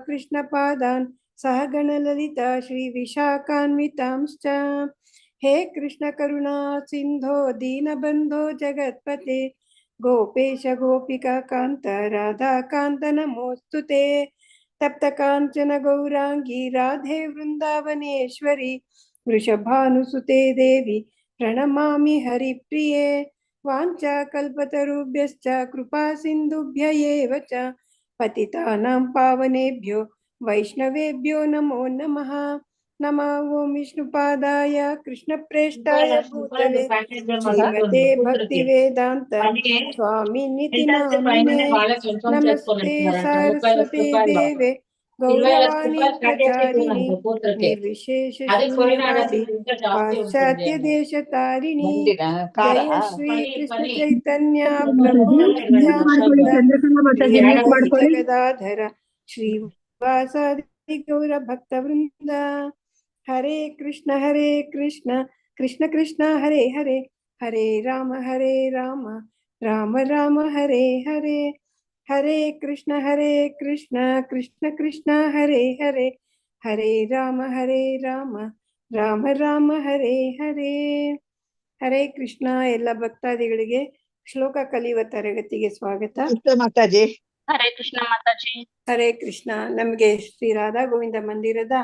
कृष्णपादान् सह गणललिता श्रीविशाखान्वितांश्च। हे कृष्ण करुणा सिन्धो दीनबन्धो जगत्पते गोपेश गोपिका कान्त राधाकान्त नमोऽस्तु ते। तप्त काञ्चन गौरांगी राधे वृन्दावनेश्वरी वृषभानुसुते देवी प्रणमामि हरिप्रिये। वाञ्छाकल्पतरुभ्यश्च कृपा सिन्धुभ्य एव च पतितानां पावनेभ्यो वैष्णवेभ्यो नमो नमः। नमः ओं विष्णुपादाय कृष्णप्रेष्ठाय भूतले श्रीमते भक्तिवेदान्त स्वामिनिति नामिने। नमस्ते सारस्वते देवे गौरवाणी प्रचारिणी निर्विशेष शून्यवादी पाश्चात्य देश तारिणी। जय श्री कृष्ण चैतन्य प्रभु नित्यानंद श्री अद्वैत गदाधर श्रीवासादि गौर भक्त वृंद। हरे कृष्ण कृष्ण कृष्ण हरे हरे हरे राम राम राम हरे हरे। हरे कृष्ण कृष्ण कृष्ण हरे हरे हरे राम राम हरे हरे। ಹರೇ ಕೃಷ್ಣ. ಎಲ್ಲ ಭಕ್ತಾದಿಗಳಿಗೆ ಶ್ಲೋಕ ಕಲಿಯುವ ತರಗತಿಗೆ ಸ್ವಾಗತ. ಮಾತಾಜಿ. ಹರೇ ಕೃಷ್ಣ ಮಾತಾಜಿ. ಹರೇ ಕೃಷ್ಣ. ನಮ್ಗೆ ಶ್ರೀ ರಾಧಾ ಗೋವಿಂದ ಮಂದಿರದ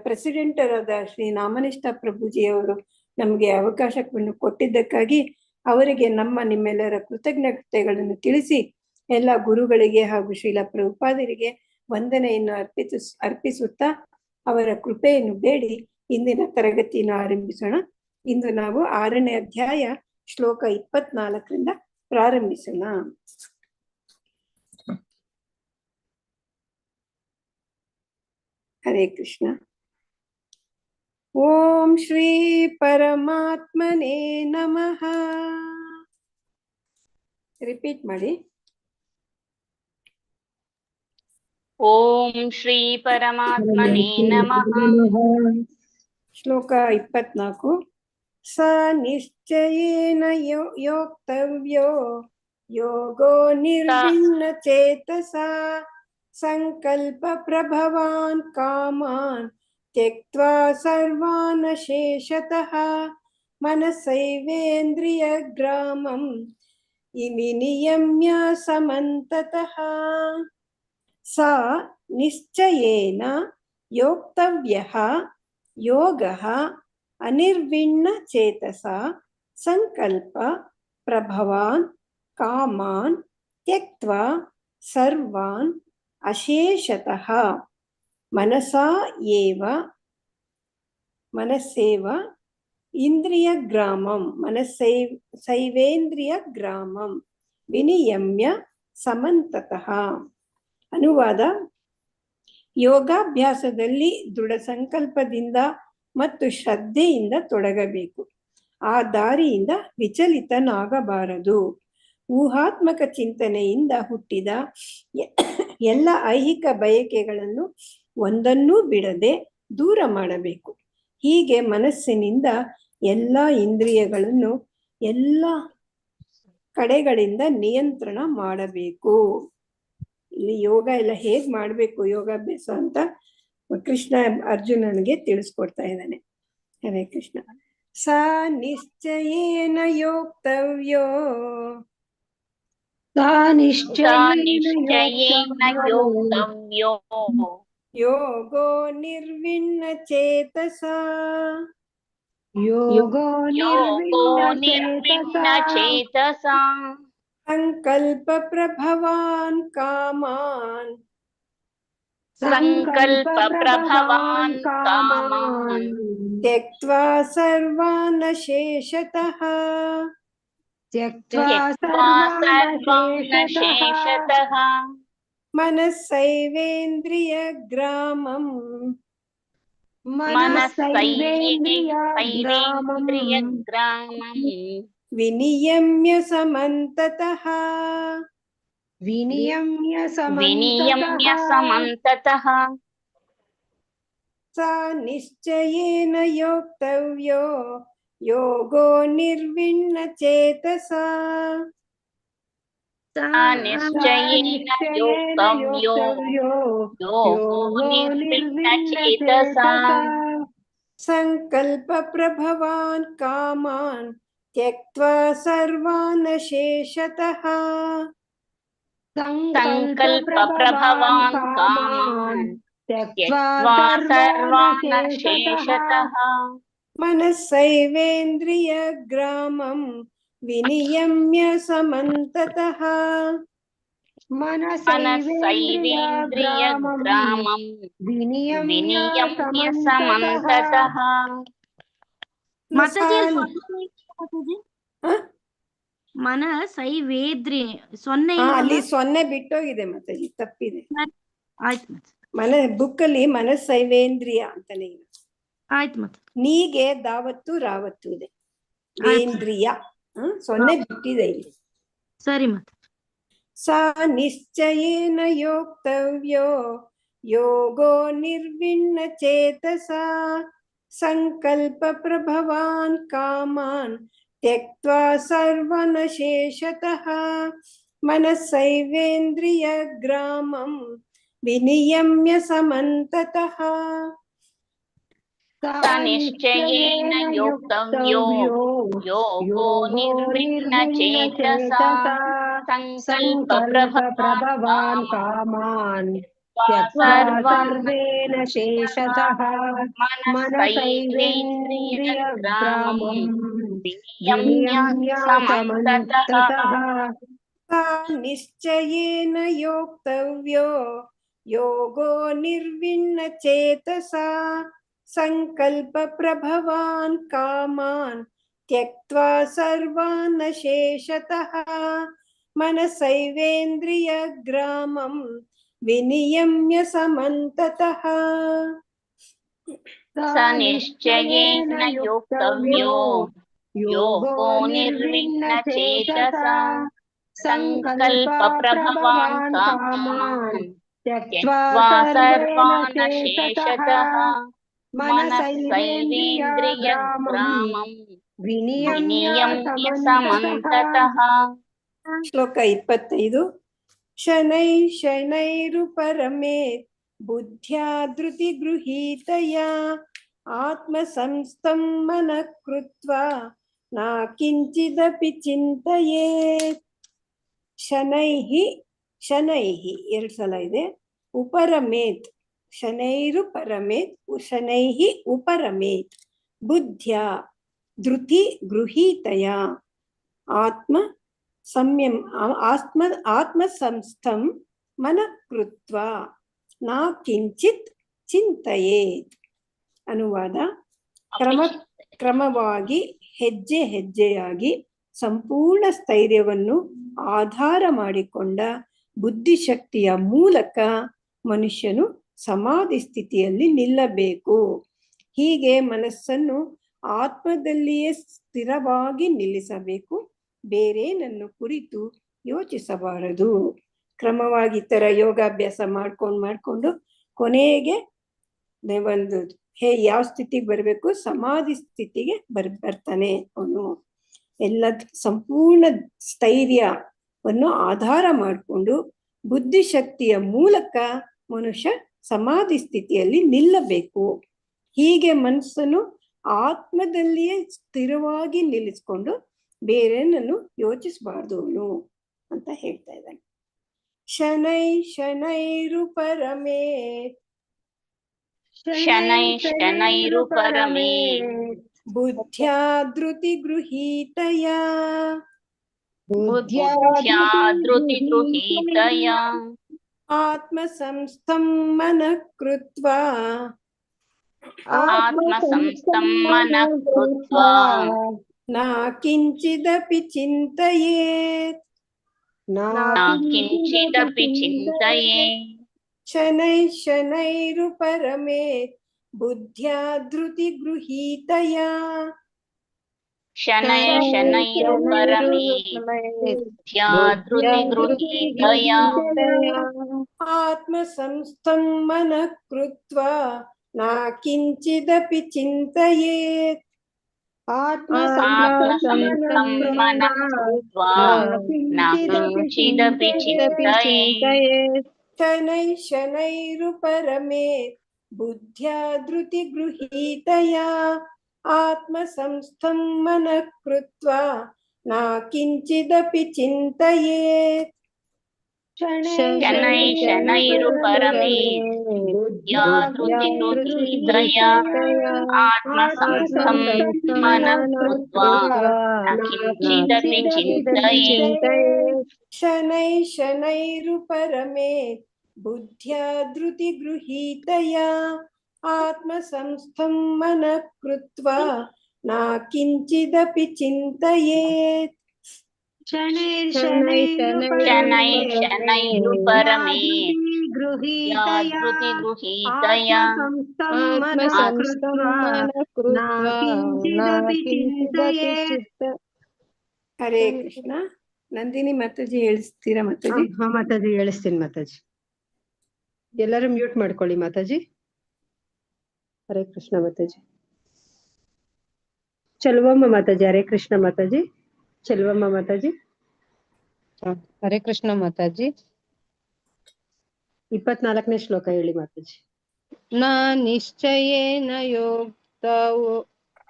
ಪ್ರೆಸಿಡೆಂಟ್ ಆದ ಶ್ರೀ ನಾಮನಿಷ್ಠ ಪ್ರಭುಜಿಯವರು ನಮ್ಗೆ ಅವಕಾಶವನ್ನು ಕೊಟ್ಟಿದ್ದಕ್ಕಾಗಿ ಅವರಿಗೆ ನಿಮ್ಮೆಲ್ಲರ ಕೃತಜ್ಞತೆಗಳನ್ನು ತಿಳಿಸಿ ಎಲ್ಲ ಗುರುಗಳಿಗೆ ಹಾಗೂ ಶ್ರೀಲ ಪ್ರಭುಪಾದರಿಗೆ ವಂದನೆಯನ್ನು ಅರ್ಪಿಸುತ್ತಾ ಅವರ ಕೃಪೆಯನ್ನು ಬೇಡಿ ಇಂದಿನ ತರಗತಿಯನ್ನು ಆರಂಭಿಸೋಣ. ಇಂದು ನಾವು 6ನೇ ಅಧ್ಯಾಯ ಶ್ಲೋಕ 24ರಿಂದ ಪ್ರಾರಂಭಿಸೋಣ. ಹರೇ ಕೃಷ್ಣ. ಓಂ ಶ್ರೀ ಪರಮಾತ್ಮನೇ ನಮಃ. ರಿಪೀಟ್ ಮಾಡಿ. ಓಂ ಶ್ರೀ ಪರಮಾತ್ಮನೇ ನಮಃ. ಶ್ಲೋಕ 24. ಸ ನಿಶ್ಚಯೇನ ಯೋಕ್ತವ್ಯೋ ಯೋಗೋ ನಿರ್ವಿಣ್ಣ ಚೇತಸಾ ಸಂಕಲ್ಪ ಪ್ರಭವಾನ್ ಕಾಮಾನ್ ತ್ಯಕ್ತ್ವಾ ಸರ್ವಾನ್ ಶೇಷತಃ ಮನಸೈವೇಂದ್ರಿಯ ಗ್ರಾಮಂ ವಿನಿಯಮ್ಯ ಸಮಂತತಃ. ಸ ನಿಶ್ಚಯೇನ ಯೋಕ್ತವ್ಯಃ ಯೋಗಃ ಅನಿರ್ವಿಣ್ಣ ಚೇತಸ ಸಂಕಲ್ಪ ಪ್ರಭವಾನ್ ಕಾಮಾನ್ ತ್ಯಕ್ತ್ವಾ ಸರ್ವಾನ್ ಅಶೇಷತಃ ಮನಸ್ಸೇವ ಇಂದ್ರಿಯ ಗ್ರಾಮಂ ಸೈವೇಂದ್ರಿಯ ಗ್ರಾಮಂ ವಿನಿಯಮ್ಯ ಸಮಂತತಃ. ಅನುವಾದ: ಯೋಗಾಭ್ಯಾಸದಲ್ಲಿ ದೃಢ ಸಂಕಲ್ಪದಿಂದ ಮತ್ತು ಶ್ರದ್ಧೆಯಿಂದ ತೊಡಗಬೇಕು. ಆ ದಾರಿಯಿಂದ ವಿಚಲಿತನಾಗಬಾರದು. ಊಹಾತ್ಮಕ ಚಿಂತನೆಯಿಂದ ಹುಟ್ಟಿದ ಎಲ್ಲ ಐಹಿಕ ಬಯಕೆಗಳನ್ನು ಒಂದನ್ನೂ ಬಿಡದೆ ದೂರ ಮಾಡಬೇಕು. ಹೀಗೆ ಮನಸ್ಸಿನಿಂದ ಎಲ್ಲ ಇಂದ್ರಿಯಗಳನ್ನು ಎಲ್ಲ ಕಡೆಗಳಿಂದ ನಿಯಂತ್ರಣ ಮಾಡಬೇಕು. ಇಲ್ಲಿ ಯೋಗ ಎಲ್ಲ ಹೇಗ್ ಮಾಡ್ಬೇಕು ಯೋಗಾಭ್ಯಾಸ ಅಂತ ಕೃಷ್ಣ ಅರ್ಜುನನಿಗೆ ತಿಳಿಸ್ಕೊಡ್ತಾ ಇದ್ದಾನೆ. ಹರೇ ಕೃಷ್ಣ. ಸ ನಿಶ್ಚಯೇನ ಯೋಕ್ತವ್ಯೋ ಯೋಗೋ ನಿರ್ವಿಣ್ಣ ಚೇತಸಾ ಸಂಕಲ್ಪ ಪ್ರಭವಾನ್ ಕಾಮಾನ್ ತ್ಯಕ್ತ್ವಾ ಸರ್ವಾನ್ ಶೇಷತಃ ಮನಸ್ಸೈವೇಂದ್ರಿಯ ಗ್ರಾಮಂ ವಿನಿಯಮ್ಯ ಸಮಂತತಃ ಸ ನಿಶ್ಚಯೇನ ಯೋಕ್ತವ್ಯೋ ಯೋಗೋ ನಿರ್ವಿಣ್ಣ ಚೇತಸಾ निश्चयेन योक्तव्यो योगो निर्विण्णचेतसा संकल्प प्रभवान् कामान् त्यक्त्वा सर्वान् शेषतः संकल्प प्रभवान् कामान् त्यक्त्वा सर्वान् शेषतः मनसैवेन्द्रियग्रामं विनियम्य समन्ततः मनसैवेन्द्रियग्रामं विनियम्य समन्ततः ಮನಸೈವೇದ್ರಿ ಸೊನ್ನೆ ಅಲ್ಲಿ ಸೊನ್ನೆ ಬಿಟ್ಟೋಗಿದೆ ಮಾತಾಜಿ, ತಪ್ಪಿದೆ. ಆಯ್ತು ಮನ ಬುಕ್ ಅಲ್ಲಿ ಮನಸೈವೇಂದ್ರಿಯ ಅಂತಾನೆ ಇದೆ. ಆಯ್ತು ಮತ್ತೆ ನೀಗೆ ದಾವತ್ತು ರಾವತ್ತು ಇದೆ, ವೇಂದ್ರಿಯ ಸೊನ್ನೆ ಬಿಟ್ಟಿದೆ ಇಲ್ಲಿ. ಸರಿ ಮತ್ತೆ ಸ ನಿಶ್ಚಯೇನ ಯೋಕ್ತವ್ಯೋ ಯೋಗೋ ನಿರ್ವಿಣ್ಣ ಚೇತಸ ಸಂಕಲ್ಪ ಪ್ರಭವಾನ್ ಕಾಮಾನ್ त्यक्त्वा सर्वन् शेषतः मनसैवेन्द्रिय ग्रामं विनियम्य समन्ततः निश्चयेन योक्तव्यो योगो निर्विण्णचेतसा संकल्प प्रभवान् कामान् सर्वान् शेषतः मनसैवेन्द्रियग्रामं विनियम्य समन्ततः निश्चयेन योक्तव्यो योगो निर्विण्ण चेतसा संकल्प प्रभवान् कामान् त्यक्त्वा सर्वान् शेषतः मनसैवेन्द्रिय ग्रामं विनियम्य समन्ततः स निश्चयेन योक्तव्यो योगो निर्विण्णचेतसा संकल्प प्रभवान् कामान् त्यक्त्वा सर्वान् शेषतः मनसैवेन्द्रियग्रामं विनियम्य समन्ततः श्लोक 25 शनै शनैरुपरमेत् बुद्ध्या धृतिगृहीतया आत्मसंस्थं मनः कृत्वा न किंचिदपि चिन्तयेत् शनैः शनैः ಎರಡು ಸಲ ಇದೆ ಉಪರಮೇತ್ ಶನೈರುಪರಮೇತ್ ಶನೈಃ ಉಪರಮೇತ್ ಬುದ್ಧ್ಯಾ ಧೃತಿ ಗೃಹೀತಯ ಆತ್ಮ ಸಂಯಮ ಆತ್ಮಸಂಸ್ಥಂ ಮನಃ ಕೃತ್ವಾ ನ ಕಿಂಚಿತ್ ಚಿಂತಯೇತ್. ಅನುವಾದ: ಕ್ರಮವಾಗಿ ಹೆಜ್ಜೆ ಹೆಜ್ಜೆಯಾಗಿ ಸಂಪೂರ್ಣ ಸ್ಥೈರ್ಯವನ್ನು ಆಧಾರ ಮಾಡಿಕೊಂಡ ಬುದ್ಧಿಶಕ್ತಿಯ ಮೂಲಕ ಮನುಷ್ಯನು ಸಮಾಧಿ ಸ್ಥಿತಿಯಲ್ಲಿ ನಿಲ್ಲಬೇಕು. ಹೀಗೆ ಮನಸ್ಸನ್ನು ಆತ್ಮದಲ್ಲಿಯೇ ಸ್ಥಿರವಾಗಿ ನಿಲ್ಲಿಸಬೇಕು, ಬೇರೇನನ್ನು ಕುರಿತು ಯೋಚಿಸಬಾರದು. ಕ್ರಮವಾಗಿ ಈ ತರ ಯೋಗಾಭ್ಯಾಸ ಮಾಡ್ಕೊಂಡು ಕೊನೆಗೆ ಒಂದು ಯಾವ ಸ್ಥಿತಿಗೆ ಬರಬೇಕು, ಸಮಾಧಿ ಸ್ಥಿತಿಗೆ ಬರ್ತಾನೆ ಅವನು. ಎಲ್ಲ ಸಂಪೂರ್ಣ ಸ್ಥೈರ್ಯವನ್ನು ಆಧಾರ ಮಾಡಿಕೊಂಡು ಬುದ್ಧಿಶಕ್ತಿಯ ಮೂಲಕ ಮನುಷ್ಯ ಸಮಾಧಿ ಸ್ಥಿತಿಯಲ್ಲಿ ನಿಲ್ಲಬೇಕು. ಹೀಗೆ ಮನಸ್ಸನ್ನು ಆತ್ಮದಲ್ಲಿಯೇ ಸ್ಥಿರವಾಗಿ ನಿಲ್ಲಿಸ್ಕೊಂಡು ಬೇರೆನನ್ನು ಯೋಚಿಸಬಾರ್ದು ಅವನು ಅಂತ ಹೇಳ್ತಾ ಇದ್ದಾನೆ. ಶನೈ ಶನೈರುಪರಮೇತ್ शनैरुपरमेत् बुद्ध्या धृति गृहीतया आत्मसंस्थं मनः कृत्वा न किंचिदपि चिन्तयेत् शनै शनैरुपरमेत् बुद्ध्या धृति गृहीतया आत्मसंस्थं मनः कृत्वा न किंचिदपि चिन्तयेत् आत्मसंस्थं मनः कृत्वा न किञ्चिदपि चिन्तयेत् शनैः शनैरुपरमेत् बुद्ध्या धृतिगृहीतया आत्मसंस्थं मनः कृत्वा न किञ्चिदपि चिन्तयेत् शनैः शनैरुपरमेत् बुद्ध्या धृतिगृहीतया आत्मसंस्थं मनः कृत्वा न किञ्चिदपि चिन्तयेत् शनैः शनैरुपरमेत् बुद्ध्या धृतिगृहीतया आत्मसंस्थं मनः कृत्वा न किञ्चिदपि चिन्तयेत् शनैः शनैरुपरमेत् बुद्ध्या धृतिगृहीतया ಹರೇ ಕೃಷ್ಣ. ನಂದಿನಿ ಮಾತಾಜಿ ಹೇಳಿಸ್ತೀರಾ ಮಾತಾಜಿ? ಹಾ ಮಾತಾಜಿ ಹೇಳಿಸ್ತೀನಿ ಮಾತಾಜಿ. ಎಲ್ಲರೂ ಮ್ಯೂಟ್ ಮಾಡ್ಕೊಳ್ಳಿ ಮಾತಾಜಿ. ಹರೇ ಕೃಷ್ಣ ಮಾತಾಜಿ. ಚೆಲುವಮ್ಮ ಮಾತಾಜಿ. ಹರೇ ಕೃಷ್ಣ ಮಾತಾಜಿ. ಚೆಲುವಮ್ಮ ಮಾತಾಜಿ. ಹರೇ ಕೃಷ್ಣ ಮಾತಾಜಿ. 24ನೇ ಶ್ಲೋಕ ಹೇಳಿ ಮಾತಾಜಿ. ನ ನಿಶ್ಚಯೇನ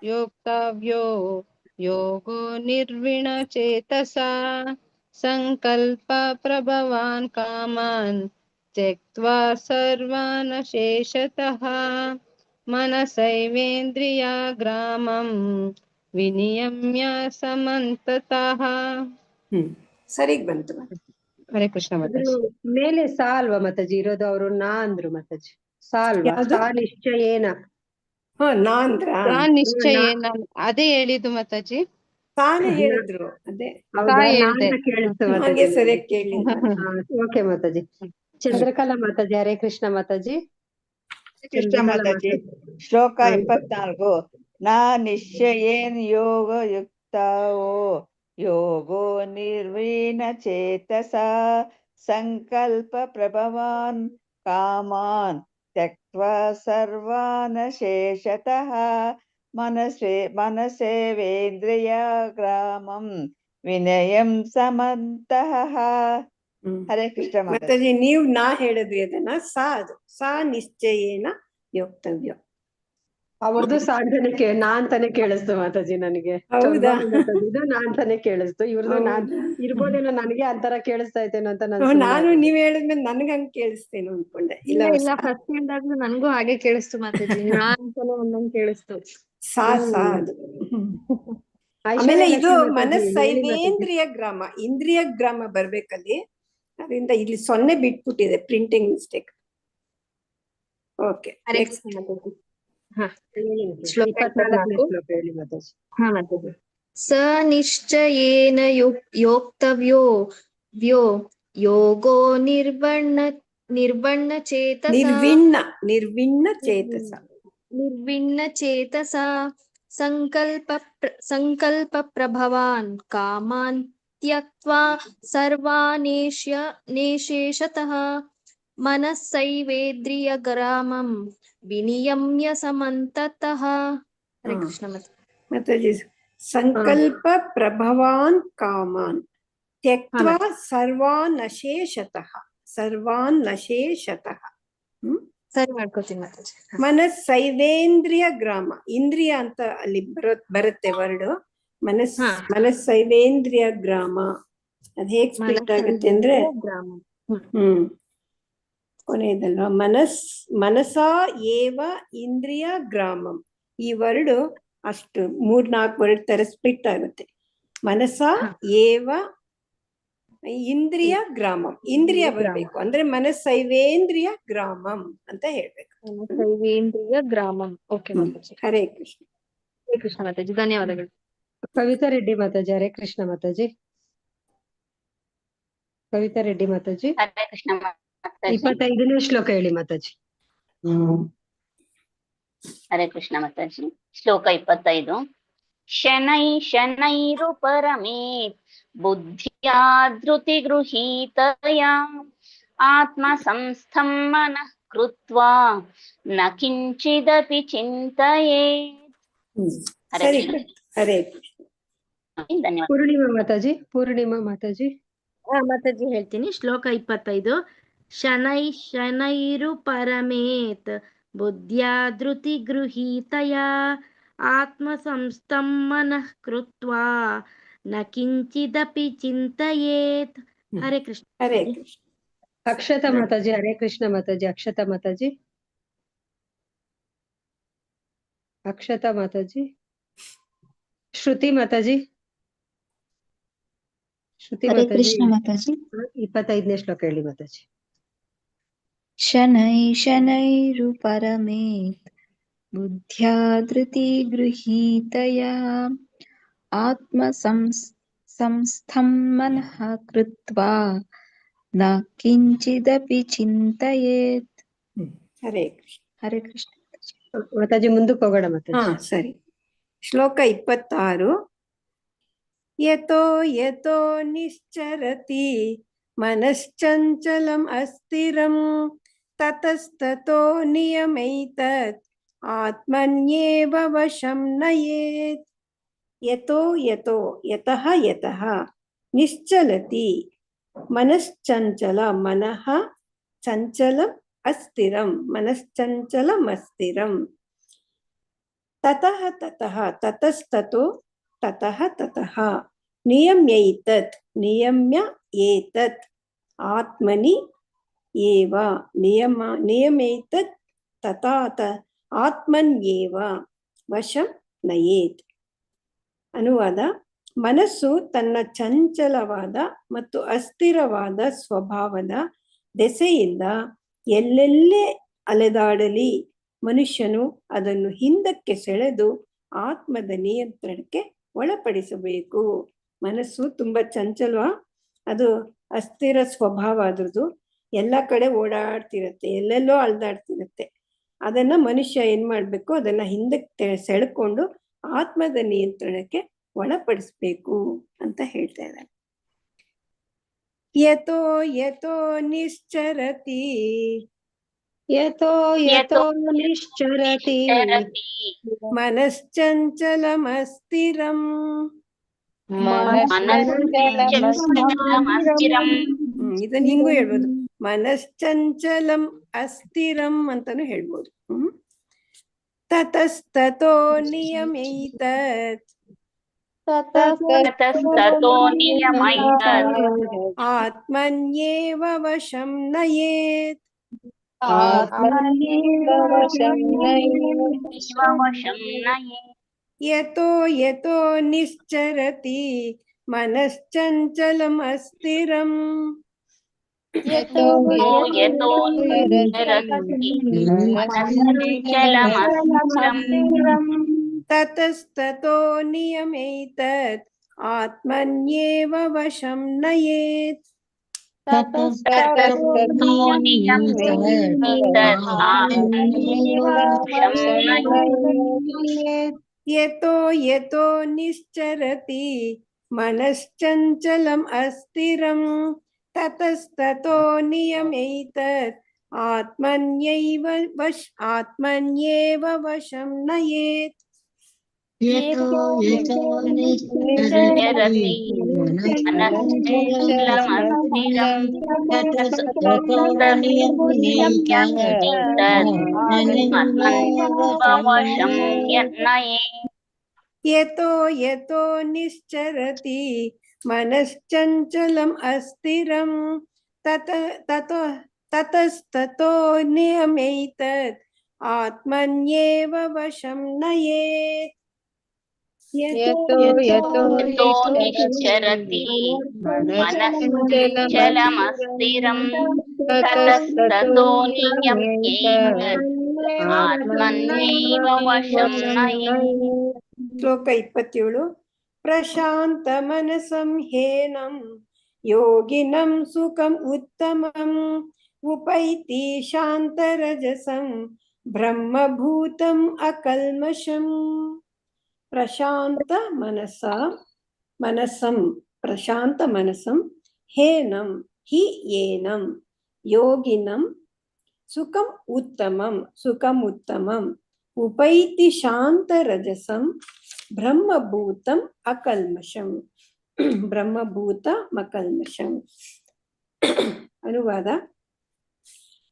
ಯೋಕ್ತವ್ಯೋ ಯೋಗೋ ನಿರ್ವಿಣ ಚೇತಸಾ ಸಂಕಲ್ಪ ಪ್ರಭವಾನ್ ಕಾಮಾನ್ ತ್ಯಕ್ತ್ವಾ ಸರ್ವಾನ್ ಶೇಷತಃ ಮನಸೈವೇಂದ್ರಿಯಾಗ್ರಾಮಂ ವಿನಿಯಮ್ಯ ಸಮಂತತಃ. ಸರಿಗ್ ಬಂತು. ಹರೇ ಕೃಷ್ಣ ಮಾತಾಜಿ. ಮೇಲೆ ಸಾ ಅಲ್ವಾ ಮಾತಾಜಿ ಇರೋದು? ಅವರು ನಾ ಅಂದ್ರು ಮಾತಾಜಿ. ಸಾ ಅಲ್ವಾ? ಯಾವ್ದು? ಸಾ ನಿಶ್ಚಯೇನ. ನಾ ಅಂದ್ರ ನಿಶ್ಚಯೇನ ಅದೇ ಹೇಳಿದ್ದು ಮಾತಾಜಿ. ತಾನೇ ಹೇಳಿದ್ರು. ಅದೇ ಹೌದಾ? ಹೇಳ್ದೆ. ನಾನ್ ಕೇಳಿಸ್ತು ಹಾಗೆ ಮಾತಾಜಿ. ಸರಿಯಾಗಿ ಕೇಳಿಲ್ಲ. ಓಕೆ ಮಾತಾಜಿ. ಚಂದ್ರಕಲಾ ಮಾತಾಜಿ. ಹರೇ ಕೃಷ್ಣ ಮಾತಾಜಿ. ಕೃಷ್ಣ ಚಂದ್ರಕಲಾ ಮಾತಾಜಿ. ಮಾತಾಜಿ. ಶ್ಲೋಕ ಹಾ. 24. ನ ನಿಶ್ಚಯೇನ್ ಯೋಗ ಯುಕ್ತವೋ ಯೋಗೋ ನಿರ್ವೀಣ ಚೇತಸ ಸಂಕಲ್ಪ ಪ್ರಭವಾನ್ ಕಾಮಾನ್ ತ್ಯಕ್ತ್ವಾ ಸರ್ವಾನ್ ಶೇಷತಃ ಮನಸೇವೇಂದ್ರಿಯ ಗ್ರಾಮಂ ವಿನಯಂ ಸಮಂತಃ. ಹರೇ ಕೃಷ್ಣ ಮಾತಾಜಿ. ಮಾತಾಜಿ ನೀವು ನಾ ಹೇಳಿದ್ರಿ ಅದನ್ನ. ಸಾ ಅದು ಸಾ ನಿಶ್ಚಯೇನ ಯೋಕ್ತವ್ಯ. ಅವ್ರದ್ದು ಸಾಂತಾನೆ ನಾ ಅಂತಾನೆ ಕೇಳಿಸ್ತು ಮಾತಾಜಿ ನನಗೆ. ಹೌದಾ? ಇದು ನಾ ಅಂತಾನೆ ಕೇಳಿಸ್ತು. ಇವ್ರದ್ದು ನಾನ್ ಇರ್ಬೋದೇನೋ, ನನಗೆ ಅಂತರ ಕೇಳಿಸ್ತಾ ಇತ್ತೇನೋ ಅಂತ ನಾನು ನೀವ್ ಹೇಳಿದ್ಮೇಲೆ ನನ್ಗ ಹಂಗ್ ಕೇಳಿಸ್ತೇನೋ ಅನ್ಕೊಂಡೆ. ಇಲ್ಲ ಇಲ್ಲ ಫಸ್ಟ್ ಕೇಳಿದಾಗ್ಲೂ ನನ್ಗೂ ಹಾಗೆ ಕೇಳಿಸ್ತು ಮಾತಾಜಿ. ನಾನ್ ಒಂದೊಂದ್ ಕೇಳಿಸ್ತು. ಸಾ ಸಾ ಅದು. ಆಮೇಲೆ ಇದು ಮನಸ್ಸೈವೇಂದ್ರಿಯ ಗ್ರಾಮ, ಇಂದ್ರಿಯ ಗ್ರಾಮ ಬರ್ಬೇಕಲ್ಲಿ. ಅದರಿಂದ ಇಲ್ಲಿ 0 ಬಿಟ್ಬಿಟ್ಟಿದೆ, ಪ್ರಿಂಟಿಂಗ್ ಮಿಸ್ಟೇಕ್. ಓಕೆ, ಹರೇ ಕೃಷ್ಣ ಮಾತಾಜಿ. ಹಾ, ಶ್ಲೋಕ 24ನೇ 24. ಶ್ಲೋಕ ಹೇಳಿ ಮಾತಾಜಿ. ಹಾ ಮಾತಾಜಿ. ಸ ನಿಶ್ಚಯೇನ ಯೋಕ್ತವ್ಯೋ ವ್ಯೋ ಯೋಗೋ ನಿರ್ವಣ್ಣ ಚೇತಸ ನಿರ್ವಿಣ್ಣ ಚೇತಸ ನಿರ್ವಿಣ್ಣ ಚೇತಸ ಸಂಕಲ್ಪ ಪ್ರಭವಾನ್ ಕಾಮಾನ್ ತ್ಯಕ್ತ್ವಾ ಸರ್ವಾನೇಶೇಷತಃ ಮನಸ್ಸೈವೇಂದ್ರಿಯ ಗ್ರಾಮಂ ವಿನಿಯಮ್ಯ ಸಮಂತತಃ. ಹರೇ ಕೃಷ್ಣ ಮಾತಾಜಿ. ಸಂಕಲ್ಪ ಪ್ರಭವಾನ್ ಕಾಮಾನ್ ತ್ಯಕ್ತ್ವಾ ಸರ್ವಾನ್ ಅಶೇಷತಃ. ಸರಿ ಮಾಡ್ಕೋತೀನಿ ಮಾತಾಜಿ. ಮನಸ್ಸೈವೇಂದ್ರಿಯ ಗ್ರಾಮ, ಇಂದ್ರಿಯ ಅಂತ ಅಲ್ಲಿ ಬರುತ್ತೆ ವರ್ಡ್. ಮನಸ್ಸೈವೇಂದ್ರಿಯ ಗ್ರಾಮ ಅದ್ ಹೇಗ್ ಸ್ಪ್ಲಿಟ್ ಆಗುತ್ತೆ ಅಂದ್ರೆ ಕೊನೆಯದಲ್ವಾ, ಮನಸಾ ಏವ ಇಂದ್ರಿಯ ಗ್ರಾಮಂ. ಈ ವರ್ಡ್ ಅಷ್ಟು 3-4 ವರ್ಡ್ ತರ ಸ್ಪ್ಲಿಟ್ ಆಗುತ್ತೆ. ಮನಸಾ ಏವ ಇಂದ್ರಿಯ ಗ್ರಾಮಂ, ಇಂದ್ರಿಯ ಬರ್ಬೇಕು ಅಂದ್ರೆ ಮನಸ್ಸೈವೇಂದ್ರಿಯ ಗ್ರಾಮಂ ಅಂತ ಹೇಳ್ಬೇಕು. ಮನಸ್ಸೈವೇಂದ್ರಿಯ ಗ್ರಾಮಂ. ಓಕೆ ಮಾತಾಜಿ. ಹರೇ ಕೃಷ್ಣ. ಹರೇ ಕೃಷ್ಣ ಮಾತಾಜಿ, ಧನ್ಯವಾದಗಳು. ಕವಿತಾ ರೆಡ್ಡಿ ಮಾತಾಜಿ. ಹರೇ ಕೃಷ್ಣ ಮಾತಾಜಿ. ಕವಿತಾ ರೆಡ್ಡಿ ಮಾತಾಜಿ. ಹರೇ ಕೃಷ್ಣ ಮಾತಾಜಿ. 25ನೇ ಶ್ಲೋಕ ಹೇಳಿ ಮಾತಾಜಿ. ಹರೇ ಕೃಷ್ಣ ಮಾತಾಜಿ. ಶ್ಲೋಕ 25. ಶನೈರುಪರಮೇತ್ ಬುದ್ಧಿಯಾ ಧೃತಿಗೃಹೀತಯಾ ಆತ್ಮಸಂಸ್ಥಂ ಮನಃ ಕೃತ್ವಾ ನ ಕಿಂಚಿದಪಿ ಚಿಂತಯೇತ್. ಹರೇ ಸರಿ, ಕೃಷ್ಣ. ಹರೇ ಕೃಷ್ಣ. ಧನ್ಯವಾದ. ಪೂರ್ಣಿಮಾ ಮಾತಾಜಿ, ಪೂರ್ಣಿಮಾ ಮಾತಾಜಿ. ಮಾತಾಜಿ ಹೇಳ್ತೀನಿ. ಶ್ಲೋಕ 25. ಶನೈ ಶನೈರು ಪರಮೇತ್ ಬುದ್ಧ್ಯಾ ಧೃತಿ ಗೃಹೀತಯ ಆತ್ಮ ಸಂಸ್ಥಂ ಮನಃ ಕೃತ್ವಾ ನ ಕಿಂಚಿದಪಿ ಚಿಂತಯೇತ್. ಹರೇ ಕೃಷ್ಣ. ಹರೇ ಕೃಷ್ಣ. ಅಕ್ಷತಾ ಮಾತಾಜಿ, ಹರೇ ಕೃಷ್ಣ ಮಾತಾಜಿ. ಅಕ್ಷತಾ ಮಾತಾಜಿ, ಅಕ್ಷತಾ ಮಾತಾಜಿ. ಶ್ರುತಿ ಮಾತಾಜಿ, ಶ್ರುತಿ ಹರೇ ಮಾತಾಜಿ. ಕೃಷ್ಣ ಮಾತಾಜಿ. 25ನೇ ಶ್ಲೋಕ ಹೇಳಿ ಮಾತಾಜಿ. ಶನೈ ಶನೈರು ಪರಮೇತ್ ಬುದ್ಧ್ಯಾ ಧೃತಿ ಗೃಹೀತಯಾ ಆತ್ಮ ಸಂಸ್ಥಂ ಮನಃ ಕೃತ್ವಾ ನ ಕಿಂಚಿದಪಿ ಚಿಂತಯೇತ್. ಹರೇ ಕೃಷ್ಣ. ಹರೇ ಕೃಷ್ಣ ಮಾತಾಜಿ. ಮಾತಾಜಿ ಮುಂದಕ್ಕೆ ಹೋಗೋಣ ಮಾತಾಜಿ. ಸರಿ. ಶ್ಲೋಕ 26. ಯತೋ ಯತೋ ನಿಶ್ಚರತಿ ಮನಶ್ಚಂಚಲಂ ಅಸ್ಥಿರಂ ತತಸ್ತತೋ ನಿಯಮೈತತ್ ಆತ್ಮನ್ಯೇವ ವಶಂ ನಯೇತ್. ಯತೋ ಯತೋ ಯತಃ ಯತಃ ನಿಶ್ಚಲತಿ ಮನಶ್ಚಂಚಲ ಮನಃ ಚಂಚಲಂ ಅಸ್ಥಿರಂ ಮನಶ್ಚಂಚಲಂ ಅಸ್ಥಿರಂ ತತಃ ತತಃ ತತಸ್ತತೋ ತತಃ ತತಃ ನಿಯಮ್ಯೈತತ್ ನಿಯಮ್ಯ ಏತತ್ ಆತ್ಮನಿ ಏವ ನಿಯಮೈತತ್ ತಥಾತ ಆತ್ಮನ್ಯೇವ ವಶಂ ನಯೇತ್. ಅನುವಾದ: ಮನಸ್ಸು ತನ್ನ ಚಂಚಲವಾದ ಮತ್ತು ಅಸ್ಥಿರವಾದ ಸ್ವಭಾವದ ದೆಸೆಯಿಂದ ಎಲ್ಲೆಲ್ಲೇ ಅಲೆದಾಡಲಿ ಮನುಷ್ಯನು ಅದನ್ನು ಹಿಂದಕ್ಕೆ ಸೆಳೆದು ಆತ್ಮದ ನಿಯಂತ್ರಣಕ್ಕೆ ಒಳಪಡಿಸಬೇಕು. ಮನಸ್ಸು ತುಂಬಾ ಚಂಚಲ, ಅದು ಅಸ್ಥಿರ ಸ್ವಭಾವ, ಅದ್ರದ್ದು ಎಲ್ಲ ಕಡೆ ಓಡಾಡ್ತಿರತ್ತೆ, ಎಲ್ಲೆಲ್ಲೋ ಅಲ್ದಾಡ್ತಿರತ್ತೆ. ಅದನ್ನ ಮನುಷ್ಯ ಏನ್ ಮಾಡ್ಬೇಕು, ಅದನ್ನ ಹಿಂದಕ್ಕೆ ಸೆಳ್ಕೊಂಡು ಆತ್ಮದ ನಿಯಂತ್ರಣಕ್ಕೆ ಒಳಪಡಿಸ್ಬೇಕು ಅಂತ ಹೇಳ್ತಾ ಇದ್ದಾರೆ. ಯತೋ ಯತೋ ನಿಶ್ಚರತಿ ಯತೋ ಯತೋ ನಿಶ್ಚರತಿ ಮನಶ್ಚಂಚಲಮಸ್ಥಿರಂ ಇದನ್ನ ಹಿಂಗೂ ಹೇಳ್ಬೋದು, ಮನಶ್ಚಂಚಲಂ ಅಸ್ಥಿರಂ ಅಂತಾನು ಹೇಳ್ಬೋದು. ತತಸ್ತತೋ ನಿಯಮೈತತ್ ಆತ್ಮನ್ಯೇವ ವಶಂ ನಯೇತ್. ಯತೋ ಯತೋ ನಿಶ್ಚರತಿ ಮನಶ್ಚಂಚಲಂ ಅಸ್ಥಿರಂ ತತಸ್ತತೋ ನಿಯಮೈತತ್ ಆತ್ಮನ್ಯೇವ ವಶಂ ನಯೇತ್. ಯತೋ ಯತೋ ನಿಶ್ಚರತಿ ಮನಶ್ಚಂಚಲಂ ಅಸ್ಥಿರಂ ತತಸ್ತತೋ ನಿಯಮೈತತ್ ಆತ್ಮನ್ಯೇವ ವಶಂ ನಯೇತ್. ಯತೋ ಯತೋ ನಿಶ್ಚರತಿ ಮನಶ್ಚಂಚಲಮಸ್ಥಿರಂ ತತಸ್ತತೋ ನಿಯಮೈತತ್ ಆತ್ಮನ್ಯೇವ ವಶಂ ನಯೇತ್. ಯತೋ ಯತೋ ನಿಶ್ಚರತಿ ಮನಶ್ಚಂಚಲಂ ಅಸ್ಥಿರಂ ತತಸ್ತತೋ ನಿಯಮೈತತ್ ಆತ್ಮನ್ಯೇವ ವಶಂ ನಯೇತ್. ಯತೋ ಯತೋ ನಿಶ್ಚರತಿ ಮನಶ್ಚಂಚಲಮಸ್ಥಿರಂ ತತಸ್ತತೋ ನಿಯಮ್ಯೇತತ್ ಆತ್ಮನ್ಯೇವ ವಶಂ ನಯೇತ್. ಶ್ಲೋಕ 27. ಪ್ರಶಾಂತ ಮನಸಂ ಹೇನಂ ಯೋಗಿನಂ ಸುಖಂ ಉತ್ತಮಂ ಉಪೈತಿ ಶಾಂತರಜಸಂ ಬ್ರಹ್ಮಭೂತಂ ಅಕಲ್ಮಷಂ. ಪ್ರಶಾಂತ ಮನಸಂ ಪ್ರಶಾಂತ ಮನಸಂ ಹೇನಂ ಹಿ ಏನಂ ಯೋಗಿನಂ ಸುಖಂ ಉತ್ತಮಂ ಉಪೈತಿ ಶಾಂತರಜಸಂ ಬ್ರಹ್ಮಭೂತಂ ಅಕಲ್ಮಷಂ. ಬ್ರಹ್ಮಭೂತ ಮಕಲ್ಮಷಂ. ಅನುವಾದ: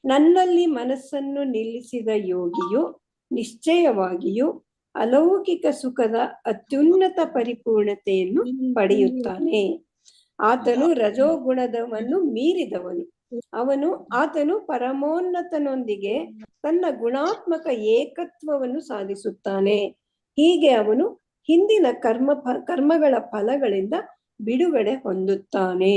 ನನ್ನಲ್ಲಿ ಮನಸ್ಸನ್ನು ನಿಲ್ಲಿಸಿದ ಯೋಗಿಯು ನಿಶ್ಚಯವಾಗಿಯೂ ಅಲೌಕಿಕ ಸುಖದ ಅತ್ಯುನ್ನತ ಪರಿಪೂರ್ಣತೆಯನ್ನು ಪಡೆಯುತ್ತಾನೆ. ಆತನು ರಜೋಗುಣದವನ್ನು ಮೀರಿದವನು. ಆತನು ಪರಮೋನ್ನತನೊಂದಿಗೆ ತನ್ನ ಗುಣಾತ್ಮಕ ಏಕತ್ವವನ್ನು ಸಾಧಿಸುತ್ತಾನೆ. ಹೀಗೆ ಅವನು ಹಿಂದಿನ ಕರ್ಮಗಳ ಫಲಗಳಿಂದ ಬಿಡುಗಡೆ ಹೊಂದುತ್ತಾನೆ.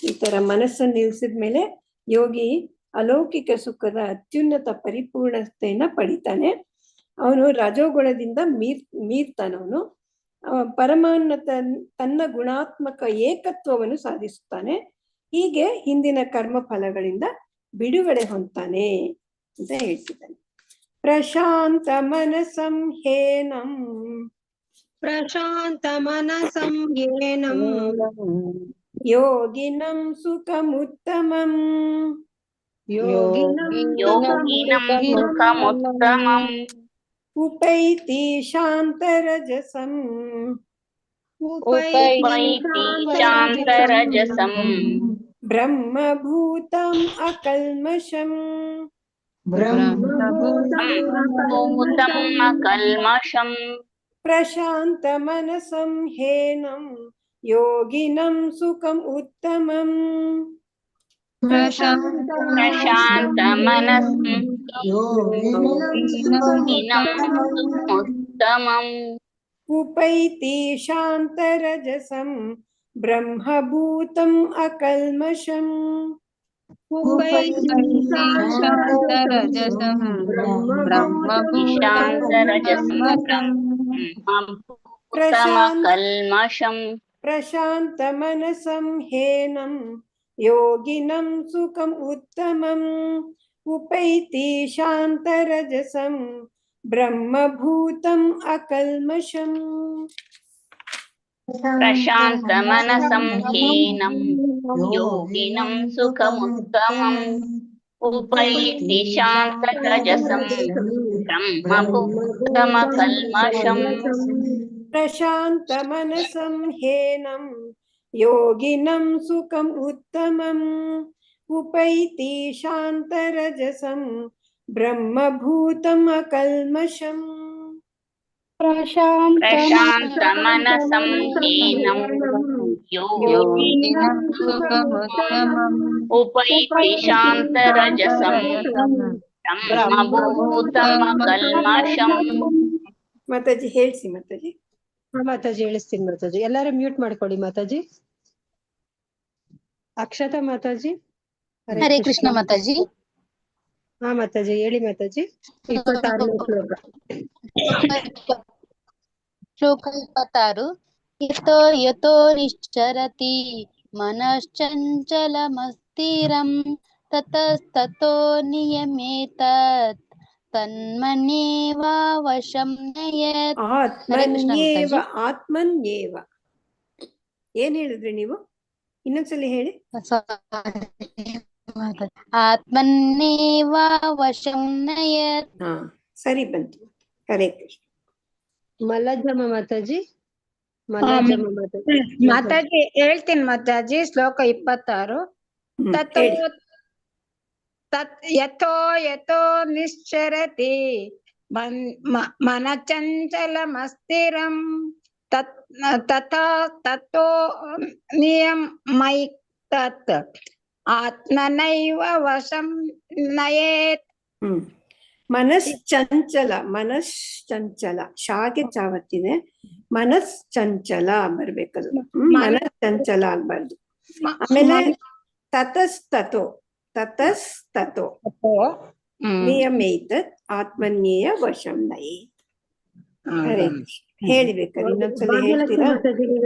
ಈ ತರ ಮನಸ್ಸನ್ನು ನಿಲ್ಲಿಸಿದ ಮೇಲೆ ಯೋಗಿ ಅಲೌಕಿಕ ಸುಖದ ಅತ್ಯುನ್ನತ ಪರಿಪೂರ್ಣತೆಯನ್ನ ಪಡಿತಾನೆ. ಅವನು ರಜೋಗುಣದಿಂದ ಮೀರ್ತಾನವನು. ಪರಮೋನ್ನತ ತನ್ನ ಗುಣಾತ್ಮಕ ಏಕತ್ವವನ್ನು ಸಾಧಿಸುತ್ತಾನೆ. ಹೀಗೆ ಹಿಂದಿನ ಕರ್ಮ ಫಲಗಳಿಂದ ಬಿಡುಗಡೆ ಹೊಂದ್ತಾನೆ ಅಂತ ಹೇಳ್ತಿದ್ದಾನೆ. ಪ್ರಶಾಂತ ಮನಸಂ ಹೇನಂ. ಪ್ರಶಾಂತ ಮನಸಂ ಏನಂ ಯೋಗಿನಂ ಸುಖಮುತ್ತಮಂ. ಯೋಗಿನಂ ಸುಖಮುತ್ತಮಂ. उपैति शान्तरजसं. ब्रह्मभूतम् अकल्मषम्. प्रशान्तमनसं हेनं योगिनं सुखम् उत्तमम्. उपैति शान्तरजसं ब्रह्मभूतम् अकल्मषम्. प्रशान्तमनसं हेनं योगिनं सुखम् उत्तमम्. उपैति शान्तरजसं ब्रह्मभूतम् अकल्मषम्. प्रशान्तमनसं हेनं योगिनं सुखमुत्तमम्. उपैति शान्तरजसं ब्रह्मभूतमकल्मषम्. प्रशान्तमनसं हेनं योगिनं सुखम् उत्तमम्. उपैति शान्तरजसं ब्रह्मभूतम् अकल्मषम्. प्रशान्तमनसं हेनं योगिनं सुखमुत्तमम्. उपैति शान्तरजसं ब्रह्मभूतमकल्मषम्. ಮಾತಾಜಿ ಹೇಳ್ಸಿ ಮಾತಾಜಿ. ಮಾತಾಜಿ ಹೇಳಿಸ್ತೀನಿ ಮಾತಾಜಿ. ಎಲ್ಲಾರು ಮ್ಯೂಟ್ ಮಾಡ್ಕೊಳ್ಳಿ ಮಾತಾಜಿ. ಅಕ್ಷತಾ ಮಾತಾಜಿ. ಹರೇ ಕೃಷ್ಣ ಮಾತಾಜಿ. ಹಾ ಮಾತಾಜಿ ಹೇಳಿ ಮಾತಾಜಿ. 26ನೇ ಶ್ಲೋಕ. ಶ್ಲೋಕ 26. ಯತೋ ಯತೋ ನಿಶ್ಚರತಿ ಮನಶ್ಚಂಚಲಮಸ್ಥಿರಂ ತತಸ್ತತೋ ನಿಯಮೇತತ್ ತನ್ಮನ್ಯೇವ ವಶಂ ನಯೇತ್. ಆತ್ಮನ್ಯೇವ ಏನ್ ಹೇಳಿದ್ರಿ ನೀವು? ಇನ್ನೊಂದ್ಸಲಿ ಹೇಳಿ. ಆತ್ಮನ್ನೇವ ವಶಂ ನಯೇತ್. ಹಾ ಸರಿ ಬಂತು. ಹರೇ ಕೃಷ್ಣ. ಮಲ್ಲಜ್ಜಮ್ಮ ಮಾತಾಜಿ. ಮಾತಾಜಿ ಹೇಳ್ತೀನಿ ಮಾತಾಜಿ. ಶ್ಲೋಕ 26. ಯಥೋ ಯಥೋ ನಿಶ್ಚರತಿ ಮನಚಂಚಲಮಸ್ಥಿರಂ ತಥಾ ತಥೋ ನಿಯಮೈತತ್ ಆತ್ಮನೈವ ವಶಂ ನಯೇತ್. ಮನಶ್ಚಂಚಲ ಶಾಗೆ ಚಾವತ್ತಿದೆ. ಮನಶ್ಚಂಚಲ ಬರ್ಬೇಕದು. ಮನಶ್ಚಂಚಲ ಆಗ್ಬಾರ್ದು. ಆಮೇಲೆ ತತಸ್ತತೋ ನಿಯಮೇತತ್ ಆತ್ಮನ್ಯೇಯ ವಶಂ ನಯೇತ್. ಹರೇ ಕೃಷ್ಣ. ಹೇಳಿಬೇಕಾದ್ರೆ ಇನ್ನೊಂದ್ಸಲ ಹೇಳ್ತೀರಾ?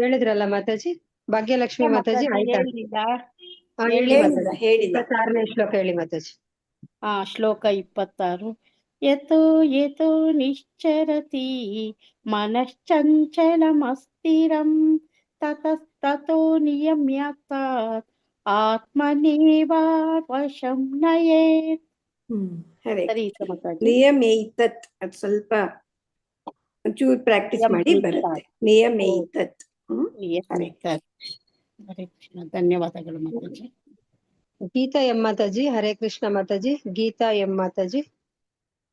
ಹೇಳಿದ್ರಲ್ಲ ಮಾತಾಜಿ. ಭಾಗ್ಯಲಕ್ಷ್ಮಿ ಮಾತಾಜಿ ಆಯ್ತಾ? ಹೇಳಿಲ್ಲ. 26ನೇ ಶ್ಲೋಕ ಹೇಳಿ ಮಾತಾಜಿ. ಶ್ಲೋಕ 26. ಯತೋ ಯತೋ ನಿಶ್ಚರತಿ ಮನಶ್ಚಂಚಲಮಸ್ಥಿರಂ ತತಸ್ತತೋ ನಿಯಮ್ಯತಾತ್ ಆತ್ಮನೇವ ವಶಂ ನಯೇತ್. ನಿಯಮೇತತ್ ಅದು ಸ್ವಲ್ಪ ಒಂಚೂರು ಪ್ರಾಕ್ಟೀಸ್ ಮಾಡಿ ಬರುತ್ತೆ. ನಿಯಮೇತತ್. ಹರೇ ಹರೇ ಕೃಷ್ಣ. ಧನ್ಯವಾದಗಳು ಮಾತಾಜಿ. ಗೀತಾ ಎಂ ಮಾತಾಜಿ. ಹರೇ ಕೃಷ್ಣ ಮಾತಾಜಿ. ಗೀತಾ ಎಂ ಮಾತಾಜಿ.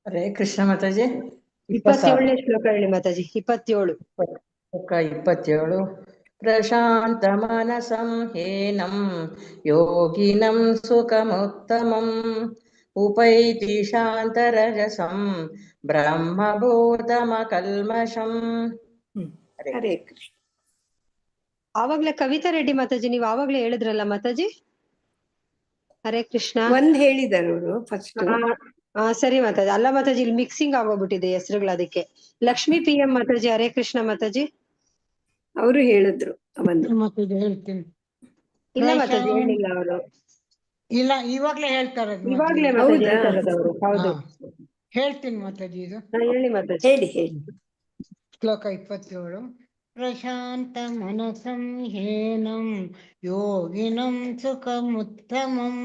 ಹರೇ ಕೃಷ್ಣ ಮಾತಾಜಿ. 27ನೇ ಶ್ಲೋಕ ಹೇಳಿ ಮಾತಾಜಿ. 27. ಶ್ಲೋಕ 27. ಪ್ರಶಾಂತ ಮನಸಂ ಹೇನಂ ಯೋಗಿನಂ ಸುಖಮುತ್ತಮಂ ಉಪೈತಿ ಶಾಂತರಜಸಂ ಬ್ರಹ್ಮಭೂತಮಕಲ್ಮಷಂ. ಹರೇ ಕೃಷ್ಣ. ಆವಾಗ್ಲೇ ಕವಿತಾ ರೆಡ್ಡಿ ಮಾತಾಜಿ ನೀವು ಆವಾಗ್ಲೇ ಹೇಳಿದ್ರಲ್ಲ ಮಾತಾಜಿ. ಹರೇ ಕೃಷ್ಣ. ಒಂದ್ ಹೇಳಿದಾರೆ ಅವರು ಫಸ್ಟ್. ಸರಿ ಮಾತಾಜಿ. ಅಲ್ಲ ಮಾತಾಜಿ, ಇಲ್ಲಿ ಮಿಕ್ಸಿಂಗ್ ಆಗೋಗ್ಬಿಟ್ಟಿದೆ ಹೆಸರುಗಳು, ಅದಕ್ಕೆ. Lakshmi P M Mataji. ಹರೇ ಕೃಷ್ಣ ಮಾತಾಜಿ. ಅವರು ಹೇಳಿದ್ರು ಒಂದು. ಮಾತಾಜಿ ಹೇಳ್ತೀನಿ. ಇಲ್ಲ ಮಾತಾಜಿ ಹೇಳಿಲ್ಲ ಅವರು. ಇಲ್ಲ, ಇವಾಗ್ಲೇ ಹೇಳ್ತಾರೆ. ಇವಾಗ್ಲೇ ಮಾತಾಜಿ ಹೇಳ್ತಾ ಇರೋದು ಅವರು. ಹೌದು, ಹೇಳ್ತೀನಿ ಮಾತಾಜಿ. ಇದು ಹೇಳಿ ಮಾತಾಜಿ. ಹೇಳಿ. ಶ್ಲೋಕ 27. ಪ್ರಶಾಂತ ಮನಸಂ ಹೇನಂ ಯೋಗಿನಂ ಸುಖಮುತ್ತಮಂ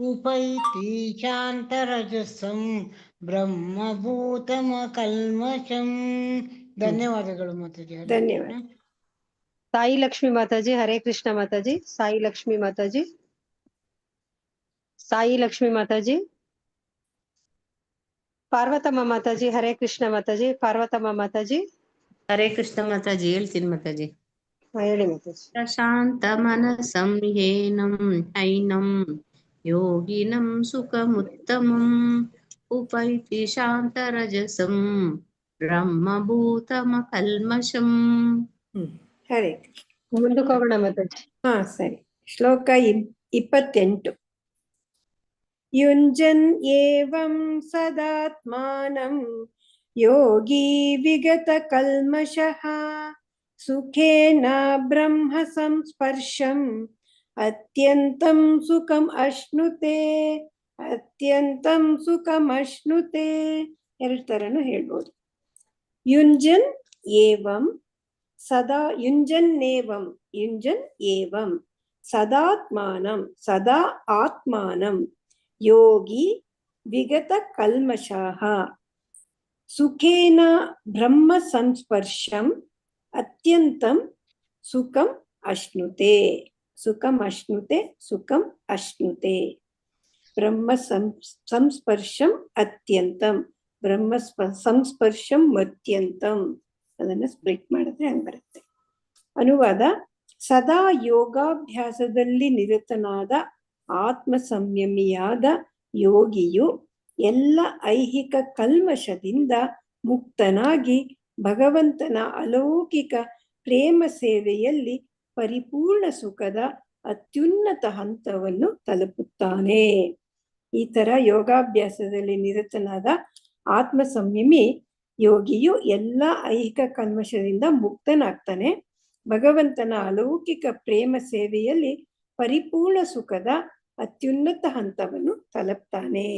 ಉಪೈತಿ ಶಾಂತರಜಸಂ ಬ್ರಹ್ಮಭೂತಮಕಲ್ಮಷಂ. ಧನ್ಯವಾದಗಳು ಮಾತಾಜಿ. ಧನ್ಯವಾದ. ಸಾಯಿ ಲಕ್ಷ್ಮಿ ಮಾತಾಜಿ. ಹರೇ ಕೃಷ್ಣ ಮಾತಾಜಿ. ಸಾಯಿ ಲಕ್ಷ್ಮಿ ಮಾತಾಜಿ. ಸಾಯಿ ಲಕ್ಷ್ಮಿ ಮಾತಾಜಿ. ಪಾರ್ವತಮ್ಮ ಮಾತಾಜಿ. ಹರೇ ಕೃಷ್ಣ ಮಾತಾಜಿ. ಪಾರ್ವತಮ್ಮ ಮಾತಾಜಿ. ಹರೇ ಕೃಷ್ಣ ಮಾತಾಜಿ. ಹೇಳ್ತೀನಿ ಮಾತಾಜಿ. ಹೇಳಿ ಮಾತಾಜಿ. ಪ್ರಶಾಂತ ಮನಸಂ ಹೇನಂ ಹೈನಂ ಯೋಗಿನಂ ಸುಖಮುತ್ತಮಂ ಉಪೈತಿ ಶಾಂತರಜಸಂ ಬ್ರಹ್ಮಭೂತಮಕಲ್ಮಷಂ. ಹರೇ ಕೃಷ್ಣ. ಮುಂದಕ್ಕೆ ಹೋಗೋಣ ಮಾತಾಜಿ. ಸರಿ. ಶ್ಲೋಕ 28. ಯುಂಜನ್ ಏವಂ ಸದಾತ್ಮಾನಂ ಯೋಗಿ ವಿಗತ ಕಲ್ಮಷಃ ಸುಖೇನ ಬ್ರಹ್ಮ ಸಂಸ್ಪರ್ಶಂ ಅತ್ಯಂತಂ ಸುಖಂ ಅಶ್ನುತೆ. ಅತ್ಯಂತಂ ಸುಖಂ ಅಶ್ನುತೆ. ಎರಡು ತರನು ಹೇಳ್ಬೋದು. ಯುಂಜನ್ ಏವಂ ಸದಾ. ಯುಂಜನ್ನೇವಂ. ಯುಂಜನ್ ಏವಂ ಸದಾತ್ಮಾನಂ. ಸದಾ ಆತ್ಮಾನಂ ಯೋಗಿ ವಿಗತ ಕಲ್ಮಷಃ ಸುಖೇನ ಬ್ರಹ್ಮ ಸಂಸ್ಪರ್ಶಂ ಅತ್ಯಂತಂ ಸುಖಂ ಅಶ್ನುತೆ. ಸುಖಂ ಅಶ್ನುತೆ. ಸುಖಂ ಅಶ್ನುತೆ. ಬ್ರಹ್ಮ ಸಂಸ್ಪರ್ಶಂ ಅತ್ಯಂತಂ. ಬ್ರಹ್ಮ ಸಂಸ್ಪರ್ಶಂ ಅತ್ಯಂತಂ. ಅದನ್ನ ಸ್ಪ್ಲಿಟ್ ಮಾಡಿದ್ರೆ ಹಂಗ್ ಬರುತ್ತೆ. ಅನುವಾದ: ಸದಾ ಯೋಗಾಭ್ಯಾಸದಲ್ಲಿ ನಿರತನಾದ ಆತ್ಮ ಸಂಯಮಿಯಾದ ಯೋಗಿಯು ಎಲ್ಲ ಐಹಿಕ ಕಲ್ಮಶದಿಂದ ಮುಕ್ತನಾಗಿ ಭಗವಂತನ ಅಲೌಕಿಕ ಪ್ರೇಮ ಸೇವೆಯಲ್ಲಿ ಪರಿಪೂರ್ಣ ಸುಖದ ಅತ್ಯುನ್ನತ ಹಂತವನ್ನು ತಲುಪುತ್ತಾನೆ. ಈ ತರ ಯೋಗಾಭ್ಯಾಸದಲ್ಲಿ ನಿರತನಾದ ಆತ್ಮ ಸಂಯಮಿ ಯೋಗಿಯು ಎಲ್ಲ ಐಹಿಕ ಕಲ್ಮಶದಿಂದ ಮುಕ್ತನಾಗ್ತಾನೆ. ಭಗವಂತನ ಅಲೌಕಿಕ ಪ್ರೇಮ ಸೇವೆಯಲ್ಲಿ ಪರಿಪೂರ್ಣ ಸುಖದ ಅತ್ಯುನ್ನತ ಹಂತವನ್ನು ತಲುಪ್ತಾನೆ.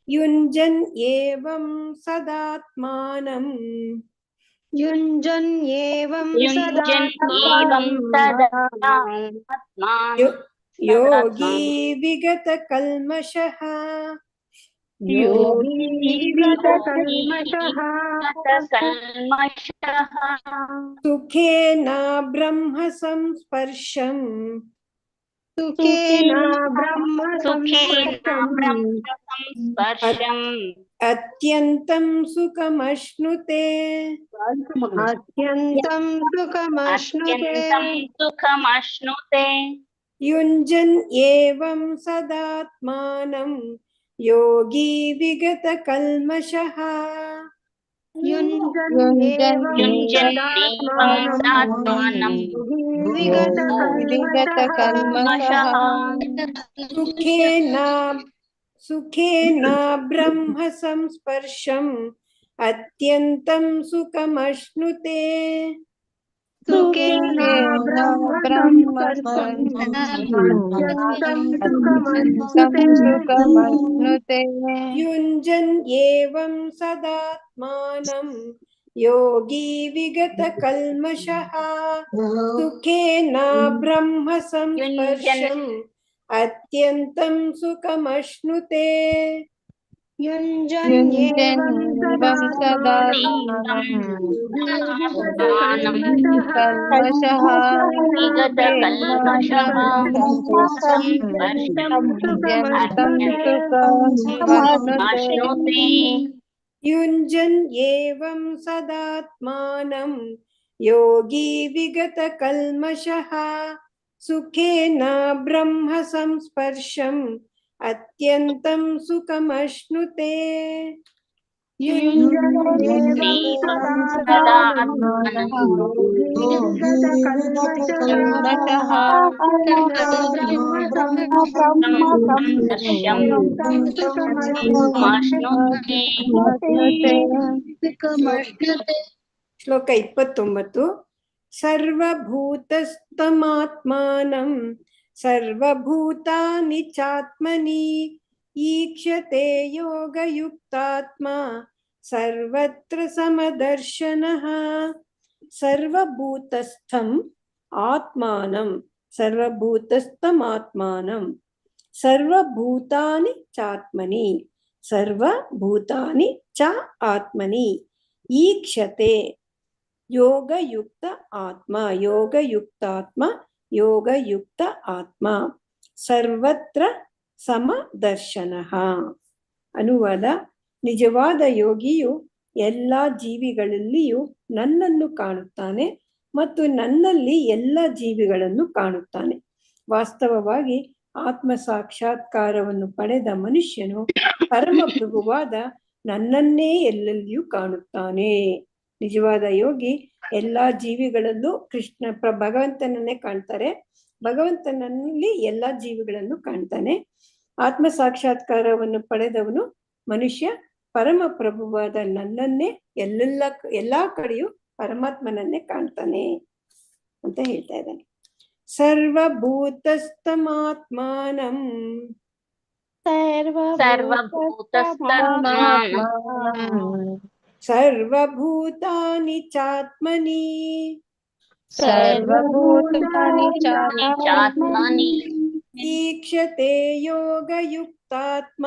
ಯುಂಜನ್ ಏವಂ ಸದಾತ್ಮಾನಂ. ಯುಂಜನ್ ಏವಂ ಯೋಗಿ ವಿಗತ ಕಲ್ಮಷಃ. ಸುಖೇನ ಬ್ರಹ್ಮ ಸಂಸ್ಪರ್ಶಂ. ಅತ್ಯಂತಂ ಸುಖಮಶ್ನುತೆ. ಅತ್ಯಂತಂ ಸುಖಮಶ್ನುತೆ. ಯುಂಜನ್ ಏವಂ ಸದಾತ್ಮಾನಂ ಯೋಗಿ ವಿಗತ ಕಲ್ಮಷಃ. ಸುಖೇನ ಬ್ರಹ್ಮ ಸಂಸ್ಪರ್ಶಂ ಅತ್ಯಂತಂ ಸುಖಮಶ್ನುತೆ. ಯುಂಜನ್ ಏವಂ ಸದಾತ್ಮಾನಂ ಯೋಗಿ ವಿಗತ ಕಲ್ಮಷಃ ಸುಖೇನ ಬ್ರಹ್ಮ ಸಂಸ್ಪರ್ಶಂ ಅತ್ಯಂತಂ ಸುಖಮಶ್ನುತೆ. युञ्जन्येवं सदात्मानं कल्मषः विगतकल्मषः अत्यन्तं सुखमश्नुते युञ्जन् एवं सदात्मानं योगी विगतकल्मषः सुखेन ब्रह्म संस्पर्शम् अत्यन्तं सुखमश्नुते। ಶ್ಲೋಕ 29 ಸರ್ವಭೂತಸ್ಥಮಾತ್ಮಾನಂ ಸರ್ವಭೂತಾನಿ ಚಾತ್ಮನಿ ಈಕ್ಷತೆ ಯೋಗಯುಕ್ತಾತ್ಮ ಸರ್ವತ್ರ ಸಮದರ್ಶನಃ ಸರ್ವಭೂತಸ್ಥಂ ಆತ್ಮಾನಂ ಸರ್ವಭೂತಸ್ಥಮಾತ್ಮಾನಂ ಸರ್ವಭೂತಾನಿ ಚಾತ್ಮನಿ ಸರ್ವಭೂತಾನಿ ಚ ಆತ್ಮನಿ ಈಕ್ಷತೆ ಯೋಗಯುಕ್ತ ಆತ್ಮ ಯೋಗಯುಕ್ತಾತ್ಮ ಯೋಗಯುಕ್ತ ಆತ್ಮ ಸರ್ವತ್ರ ಸಮದರ್ಶನಃ. ಅನುವಾದ: ನಿಜವಾದ ಯೋಗಿಯು ಎಲ್ಲ ಜೀವಿಗಳಲ್ಲಿಯೂ ನನ್ನನ್ನು ಕಾಣುತ್ತಾನೆ ಮತ್ತು ನನ್ನಲ್ಲಿ ಎಲ್ಲ ಜೀವಿಗಳನ್ನು ಕಾಣುತ್ತಾನೆ. ವಾಸ್ತವವಾಗಿ ಆತ್ಮ ಸಾಕ್ಷಾತ್ಕಾರವನ್ನು ಪಡೆದ ಮನುಷ್ಯನು ಪರಮಪ್ರಭುವಾದ ನನ್ನನ್ನೇ ಎಲ್ಲೆಲ್ಲಿಯೂ ಕಾಣುತ್ತಾನೆ. ನಿಜವಾದ ಯೋಗಿ ಎಲ್ಲಾ ಜೀವಿಗಳಲ್ಲೂ ಭಗವಂತನನ್ನೇ ಕಾಣ್ತಾರೆ, ಭಗವಂತನಲ್ಲಿ ಎಲ್ಲಾ ಜೀವಿಗಳನ್ನು ಕಾಣ್ತಾನೆ. ಆತ್ಮ ಸಾಕ್ಷಾತ್ಕಾರವನ್ನು ಪಡೆದವನು ಮನುಷ್ಯ ಪರಮ ಪ್ರಭುವಾದ ನನ್ನನ್ನೇ ಎಲ್ಲಾ ಕಡೆಯೂ ಪರಮಾತ್ಮನನ್ನೇ ಕಾಣ್ತಾನೆ ಅಂತ ಹೇಳ್ತಾ ಇದ್ದಾನೆ. ಸರ್ವಭೂತಸ್ಥಮಾತ್ಮಾನಂ ಸರ್ವಭೂತಾನಿ ಚಾತ್ಮನಿ ಈಕ್ಷತೆ ಯೋಗಯುಕ್ತಾತ್ಮ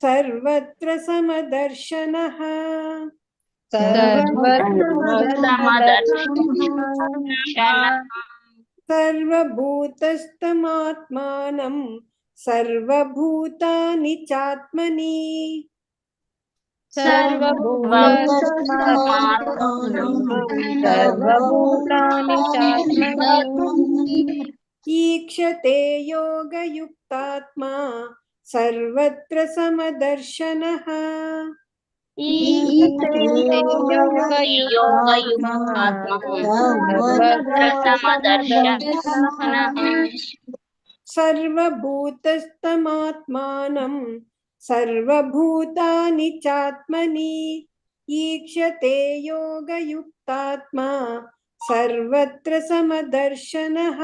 ಸರ್ವತ್ರ ಸಮದರ್ಶನಃ ಸರ್ವಭೂತಸ್ಥಮಾತ್ಮಾನಂ ಸರ್ವಭೂತಾನಿ ಚಾತ್ಮನಿ ಈಕ್ಷತೆ ಯೋಗಯುಕ್ತಾತ್ಮ ಸರ್ವತ್ರ ಸಮದರ್ಶನಃ ಸರ್ವಭೂತಸ್ಥಮಾತ್ಮಾನಂ ಸರ್ವಭೂತಾನಿ ಚಾತ್ಮನಿ ಈಕ್ಷತೆ ಯೋಗಯುಕ್ತಾತ್ಮ ಸರ್ವತ್ರ ಸಮದರ್ಶನಃ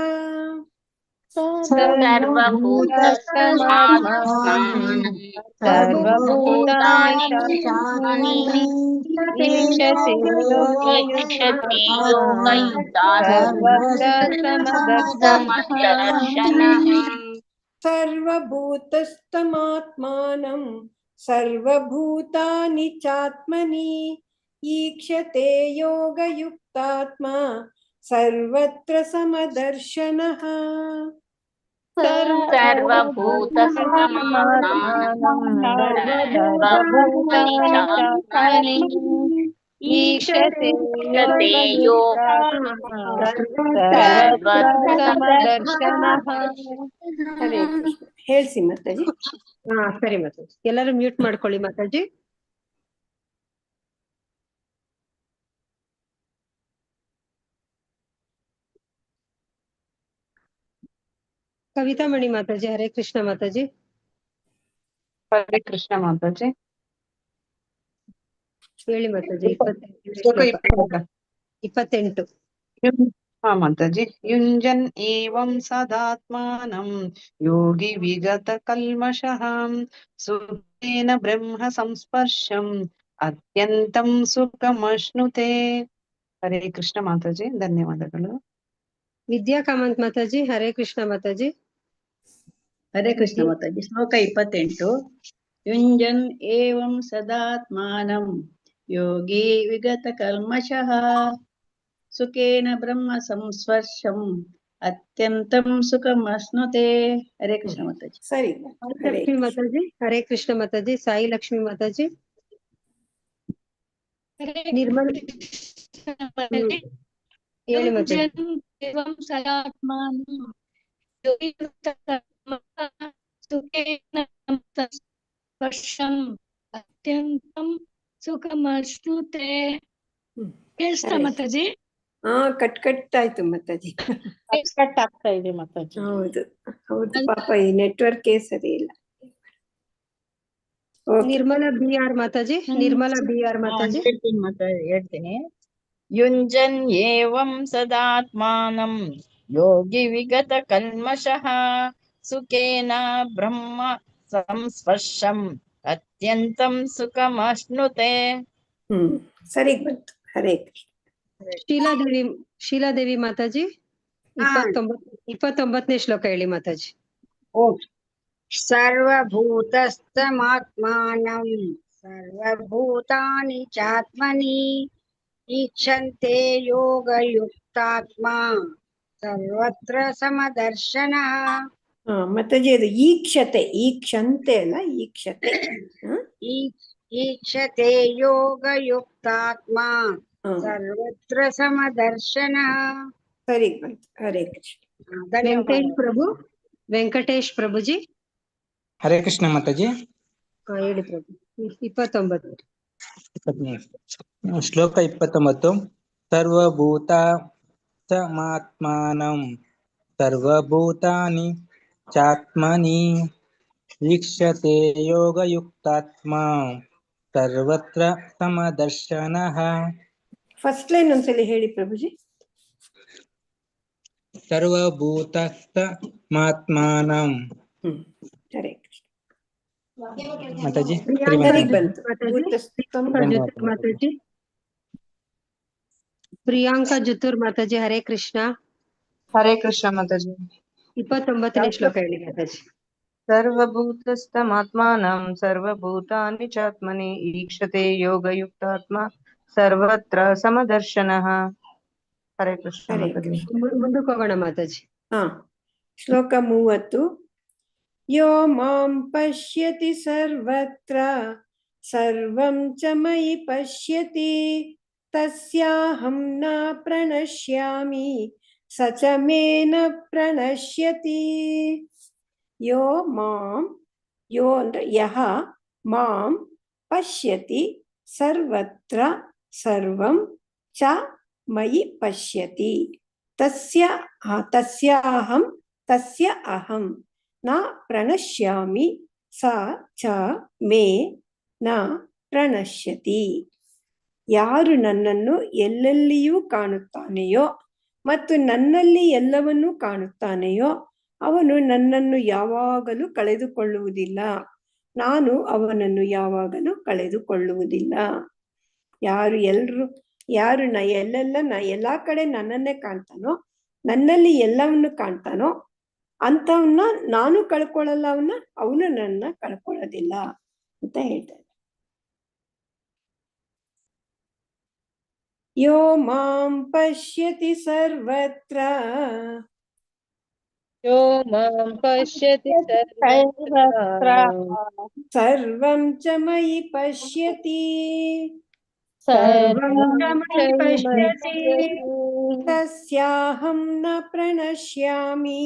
ಸರ್ವಭೂತಸ್ಥಮಾತ್ಮಾನಂ ಸರ್ವಭೂತಾನಿ ಚಾತ್ಮನಿ ಈಕ್ಷತೆ ಯೋಗಯುಕ್ತಾತ್ಮ ಸರ್ವತ್ರ ಸಮದರ್ಶನಃ ಈಕ್ಷತೆ ಹರೇ ಕೃಷ್ಣ. ಹೇಳ್ಸಿ ಮಾತಾಜಿ. ಸರಿ ಮಾತಾಜಿ, ಎಲ್ಲರೂ ಮ್ಯೂಟ್ ಮಾಡ್ಕೊಳ್ಳಿ ಮಾತಾಜಿ. ಕವಿತಾ ಮಣಿ ಮಾತಾಜಿ. ಹರೇ ಕೃಷ್ಣ ಮಾತಾಜಿ. ಹರೇ ಕೃಷ್ಣ ಮಾತಾಜಿ. ಹೇಳಿ ಮಾತಾಜಿ. 28. ಹಾ ಮಾತಾಜಿ. ಯುಂಜನ್ ಏವಂ ಸದಾತ್ಮಾನಂ ಯೋಗಿ ವಿಗತ ಕಲ್ಮಷಃ ಸುಖೇನ ಬ್ರಹ್ಮ ಸಂಸ್ಪರ್ಶಂ ಅತ್ಯಂತಂ ಸುಖಮಶ್ನುತೆ. ಹರೇ ಕೃಷ್ಣ ಮಾತಾಜಿ, ಧನ್ಯವಾದಗಳು. ವಿದ್ಯಾ ಕಾಮಂತ್ ಮಾತಾಜಿ. ಹರೇ ಕೃಷ್ಣ ಮಾತಾಜಿ. ಹರೇ ಕೃಷ್ಣ ಮಾತಾಜಿ. ಶ್ಲೋಕ 28. ಯುಂಜನ್ ಏವಂ ಸದಾತ್ಮಾನಂ ಯೋಗಿ ವಿಗತ ಕಲ್ಮಷಃ ಸುಖೇನ ಬ್ರಹ್ಮ ಸಂಸ್ಪರ್ಶಂ ಅತ್ಯಂತಂ ಸುಖಮಶ್ನುತೆ. ಹರೇ ಕೃಷ್ಣ ಮಾತಾಜಿ. ಸರಿ. ಲಕ್ಷ್ಮಿ ಮಾತಾಜಿ. ಹರೇ ಕೃಷ್ಣ ಮಾತಾಜಿ. ಸಾಯಿ ಲಕ್ಷ್ಮಿ ಮಾತಾಜಿ. ನಿರ್ಮಲ ಹೇಳಿ ಮಾತಾಜಿ. ಅತ್ಯಂತಂ ಸುಖಮಶ್ನುತೆ. ಕೇಳಿಸ್ತಾ ಮಾತಾಜಿ? ಕಟ್ ಆಯ್ತು ಮಾತಾಜಿ. ಕಟ್ ಆಗ್ತಾ ಇದೆ ಮಾತಾಜಿ. ಹೌದು ಹೌದು, ಪಾಪ ಈ ನೆಟ್ವರ್ಕ್ ಸರಿ ಇಲ್ಲ. Nirmala B R Mataji. Nirmala B R Mataji. ಹೇಳ್ತೀನಿ. ಯುಂಜನ್ ಏವಂ ಸದಾತ್ಮಾನಂ ಯೋಗಿ ವಿಗತ ಕಲ್ಮಷಃ ಸುಖೇನ ಬ್ರಹ್ಮ ಸಂಸ್ಪರ್ಶಂ ಅತ್ಯಂತಂ ಸುಖಮಶ್ನುತೆ. ಸರಿ ಬಂತು. ಹರೇ ಕೃಷ್ಣ. ಶೀಲಾದೇವಿ ಮಾತಾಜಿ. 29ನೇ ಶ್ಲೋಕ ಹೇಳಿ ಮಾತಾಜಿ. ಸರ್ವಭೂತಸ್ಥಮಾತ್ಮಾನಂ ಸರ್ವಭೂತಾನಿ ಚಾತ್ಮನಿ ಈಕ್ಷಂತೆ ಯೋಗಯುಕ್ತಾತ್ಮಾ ಸರ್ವತ್ರ ಸಮದರ್ಶನಃ. ಮಾತಾಜಿ ಅದು ಈಕ್ಷತೆ, ಈಕ್ಷಂತೆ ಅಲ್ಲ, ಈಕ್ಷತೆ. ಈಕ್ಷತೆ ಯೋಗಯುಕ್ತಾತ್ಮಾ ಸರ್ವತ್ರ ಸಮದರ್ಶನಃ. ಸರಿ ಬಂತು. ಹರೇ ಕೃಷ್ಣ. ವೆಂಕಟೇಶ್ ಪ್ರಭುಜಿ. ಹರೇ ಕೃಷ್ಣ ಮಾತಾಜಿ. ಹೇಳಿ ಪ್ರಭು. 29. ಶ್ಲೋಕ 29. ಸರ್ವಭೂತಸ್ಥಮಾತ್ಮಾನಂ ಸರ್ವಭೂತಾನಿ ಚಾತ್ಮನಿ ಈಕ್ಷತೆ ಯೋಗಯುಕ್ತಾತ್ಮಾ ಸರ್ವತ್ರ ಸಮದರ್ಶನಃ. ಫಸ್ಟ್ ಲೈನ್ ಒಂದ್ಸಲಿ ಹೇಳಿ ಪ್ರಭುಜಿ. ಸರ್ವಭೂತಸ್ಥಮಾತ್ಮಾನಂ. ಹರೇ ಕೃಷ್ಣ ಮಾತಾಜಿ. ಮಾತಾಜಿ. ಪ್ರಿಯಾಂಕಾ ಜುತೂರ್ ಮಾತಾಜಿ. ಹರೇ ಕೃಷ್ಣ. ಹರೇ ಕೃಷ್ಣ ಮಾತಾಜಿ. 29ನೇ ಶ್ಲೋಕ ಹೇಳಿ ಮಾತಾಜಿ. ಸರ್ವಭೂತಸ್ಥಮಾತ್ಮಾನಂ ಸರ್ವಭೂತಾನಿ ಚಾತ್ಮನಿ ಈಕ್ಷತೆ ಯೋಗಯುಕ್ತಾತ್ಮ ಸರ್ವತ್ರ ಸಮದರ್ಶನಃ. ಹರೇ ಕೃಷ್ಣ ಮಾತಾಜಿ. ಮುಂದಕ್ಕೆ ಹೋಗೋಣ ಮಾತಾಜಿ. ಶ್ಲೋಕ 30. ಯೋ ಮಾಂ ಪಶ್ಯತಿ ಸರ್ವತ್ರ ಸರ್ವಂ ಚ ಮಯಿ ಪಶ್ಯತಿ ತಸ್ಯಾಹಂ ನ ಪ್ರಣಶ್ಯಾಮಿ ಸ ಚ ಮೇ ನ ಪ್ರಣಶ್ಯತಿ. ಯೋ ಮಾಂ, ಯೋ ಅಂದ್ರೆ ಯಹ, ಮಾಂ ಪಶ್ಯತಿ ಸರ್ವತ್ರ ಸರ್ವಂ ಚ ಮಯಿ ಪಶ್ಯತಿ ತಸ್ಯಾಹಂ ತಸ್ಯ ಅಹಂ ನ ಪ್ರಣಶ್ಯಾಮಿ ಸ ಚ ಮೇ ನ ಪ್ರಣಶ್ಯತಿ. ಯಾರು ನನ್ನನ್ನು ಎಲ್ಲೆಲ್ಲಿಯೂ ಕಾಣುತ್ತಾನೆಯೋ ಮತ್ತು ನನ್ನಲ್ಲಿ ಎಲ್ಲವನ್ನೂ ಕಾಣುತ್ತಾನೆಯೋ ಅವನು ನನ್ನನ್ನು ಯಾವಾಗಲೂ ಕಳೆದುಕೊಳ್ಳುವುದಿಲ್ಲ, ನಾನು ಅವನನ್ನು ಯಾವಾಗಲೂ ಕಳೆದುಕೊಳ್ಳುವುದಿಲ್ಲ. ಯಾರು ಎಲ್ಲಾ ಕಡೆ ನನ್ನನ್ನೇ ಕಾಣ್ತಾನೋ, ನನ್ನಲ್ಲಿ ಎಲ್ಲವನ್ನು ಕಾಣ್ತಾನೋ ಅಂತವನ್ನ ನಾನು ಕಳ್ಕೊಳ್ಳಲ್ಲ, ಅವನು ನನ್ನ ಕಳ್ಕೊಳ್ಳೋದಿಲ್ಲ ಅಂತ ಹೇಳ್ತಾರೆ. ಯೋ ಮಾಂ ಪಶ್ಯತಿ ಸರ್ವತ್ರ ಯೋ ಮಾಂ ಪಶ್ಯತಿ ಸರ್ವತ್ರ ಸರ್ವಂ ಚ ಮಯಿ ಪಶ್ಯತಿ ತಸ್ಯಾಹಂ ನ ಪ್ರಣಶ್ಯಾಮಿ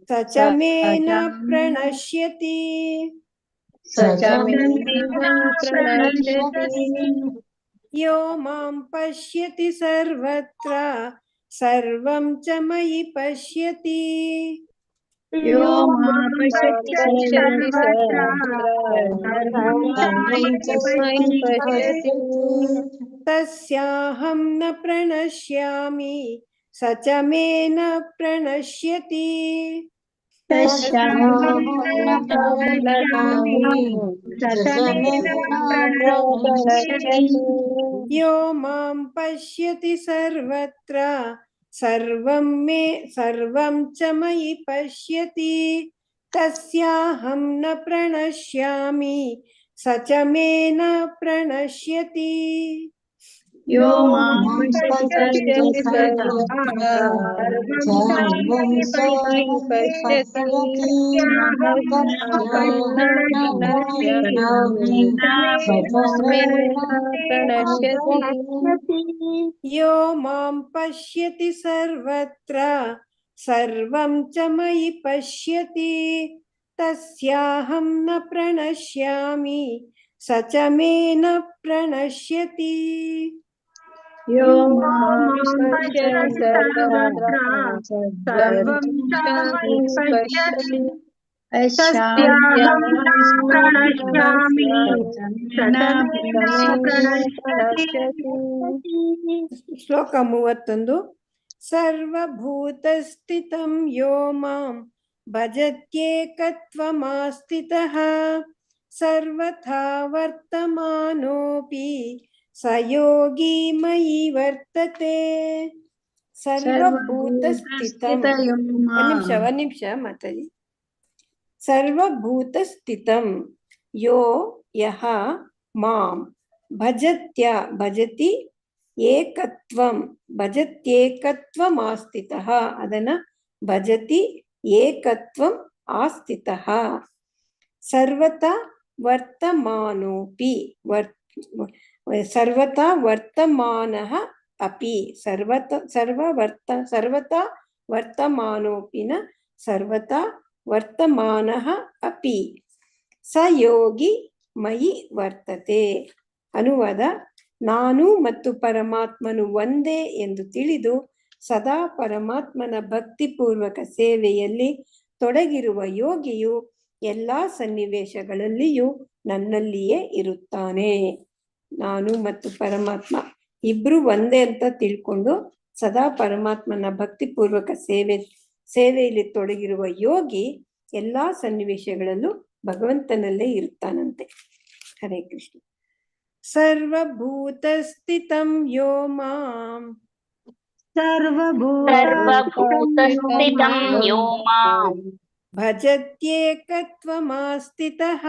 ಸ ಚ ಮೇ ನ ಪ್ರಣಶ್ಯತಿ. ಯೋ ಮಾಂ ಪಶ್ಯತಿ ಸರ್ವತ್ರ ಸರ್ವಂ ಚ ಮಯಿ ಪಶ್ಯತಿ ಯೋ ಮಾಂ ಪಶ್ಯತಿ ಸರ್ವತ್ರ ತಸ್ಯಾಹಂ ನ ಪ್ರಣಶ್ಯಾಮಿ ಸ ಚ ಮೇ ನ ಪ್ರಣಶ್ಯತಿ. यो मां पश्यति सर्वत्र सर्वं च मयि पश्यति तस्याहं न प्रणश्यामि स च मे न प्रणश्यति यो मां पश्यति सर्वत्र सर्वं च मयि पश्यति यो मां पश्यति सर्वत्र सर्वं च मयि पश्यति तस्याहं न प्रणश्यामि स च मे न प्रणश्यति यो मां पश्यति सर्वत्र सर्वं च मयि पश्यति तस्याहं न प्रणश्यामि ಶ್ಲೋಕ 31 ಸರ್ವಭೂತಸ್ಥಿತಂ ಯೋ ಮಾಂ ಭಜತ್ಯೇಕತ್ವಮಾಸ್ಥಿತಃ ಸರ್ವಥಾ ವರ್ತಮಾನೋಪಿ ಸ ಯೋಗಿ ಮಯಿ ವರ್ತತೆ ಸರ್ವಭೂತಸ್ಥಿತಂ ಒಂದ್ ನಿಮಿಷ ಮಾತಾಡಿ ಸರ್ವಭೂತಸ್ಥಿತಂ ಯೋ ಯಹ ಮಾಂ ಭಜತಿ ಏಕತ್ವಮಾಸ್ಥಿತಃ ಅದನ್ನ ಭಜತಿ ಏಕತ್ವಂ ಆಸ್ಥಿತಃ ಸರ್ವತಾ ವರ್ತಮಾನೋಪಿ ಸರ್ವತಾ ವರ್ತಮಾನಃ ಅಪಿ ಸರ್ವತಾ ವರ್ತಮಾನೋಪಿನ ಸರ್ವತಾ ವರ್ತಮಾನಃ ಅಪಿ ಸ ಯೋಗಿ ಮಯಿ ವರ್ತತೆ. ಅನುವಾದ: ನಾನು ಮತ್ತು ಪರಮಾತ್ಮನು ಒಂದೇ ಎಂದು ತಿಳಿದು ಸದಾ ಪರಮಾತ್ಮನ ಭಕ್ತಿಪೂರ್ವಕ ಸೇವೆಯಲ್ಲಿ ತೊಡಗಿರುವ ಯೋಗಿಯು ಎಲ್ಲಾ ಸನ್ನಿವೇಶಗಳಲ್ಲಿಯೂ ನನ್ನಲ್ಲಿಯೇ ಇರುತ್ತಾನೆ. ನಾನು ಮತ್ತು ಪರಮಾತ್ಮ ಇಬ್ರು ಒಂದೇ ಅಂತ ತಿಳ್ಕೊಂಡು ಸದಾ ಪರಮಾತ್ಮನ ಭಕ್ತಿಪೂರ್ವಕ ಸೇವೆಯಲ್ಲಿ ತೊಡಗಿರುವ ಯೋಗಿ ಎಲ್ಲಾ ಸನ್ನಿವೇಶಗಳಲ್ಲೂ ಭಗವಂತನಲ್ಲೇ ಇರುತ್ತಾನಂತೆ. ಹರೇ ಕೃಷ್ಣ. ಸರ್ವಭೂತಸ್ಥಿತಂ ಯೋ ಮಾಂ ಸರ್ವಭೂತಸ್ಥಿತಂ ಯೋ ಮಾಂ ಭಜತ್ಯೇಕತ್ವಮಾಸ್ಥಿತಃ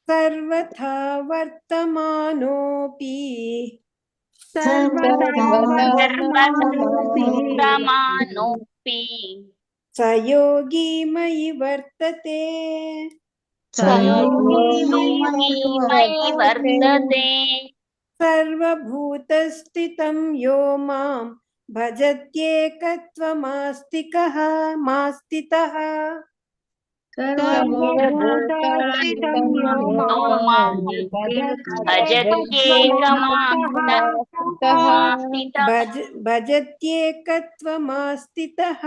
ಸರ್ವಥಾ ವರ್ತಮಾನೋಪಿ ಸ ಯೋಗಿ ಮಯಿ ವರ್ತತೆ. ಸರ್ವಭೂತಸ್ಥಿತಂ ಯೋ ಮಾಂ ಭಜತ್ಯೇಕತ್ವಮಾಸ್ಥಿತಃ ಭಜತ್ಯೇಕತ್ವಮಾಸ್ಥಿತಃ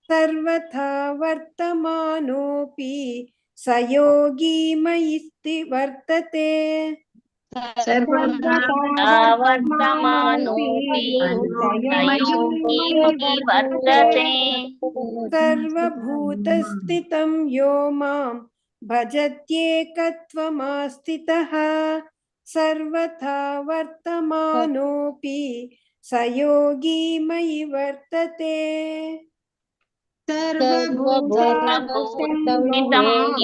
ಸರ್ವಥಾ ವರ್ತಮಾನೋಪಿ ಸ ಯೋಗಿ ಮಯಿ ವರ್ತತೆ. ಸರ್ವಭೂತಸ್ಥಿತಂ ಯೋ ಮಾಂ ಭಜತ್ಯೇಕತ್ವಮಾಸ್ಥಿತಃ ಸರ್ವಥಾ ವರ್ತಮಾನೋಪಿ ಸ ಯೋಗಿ ಮಯಿ ವರ್ತತೆ. ಸರ್ವಭೂತಸ್ಥಿತಂ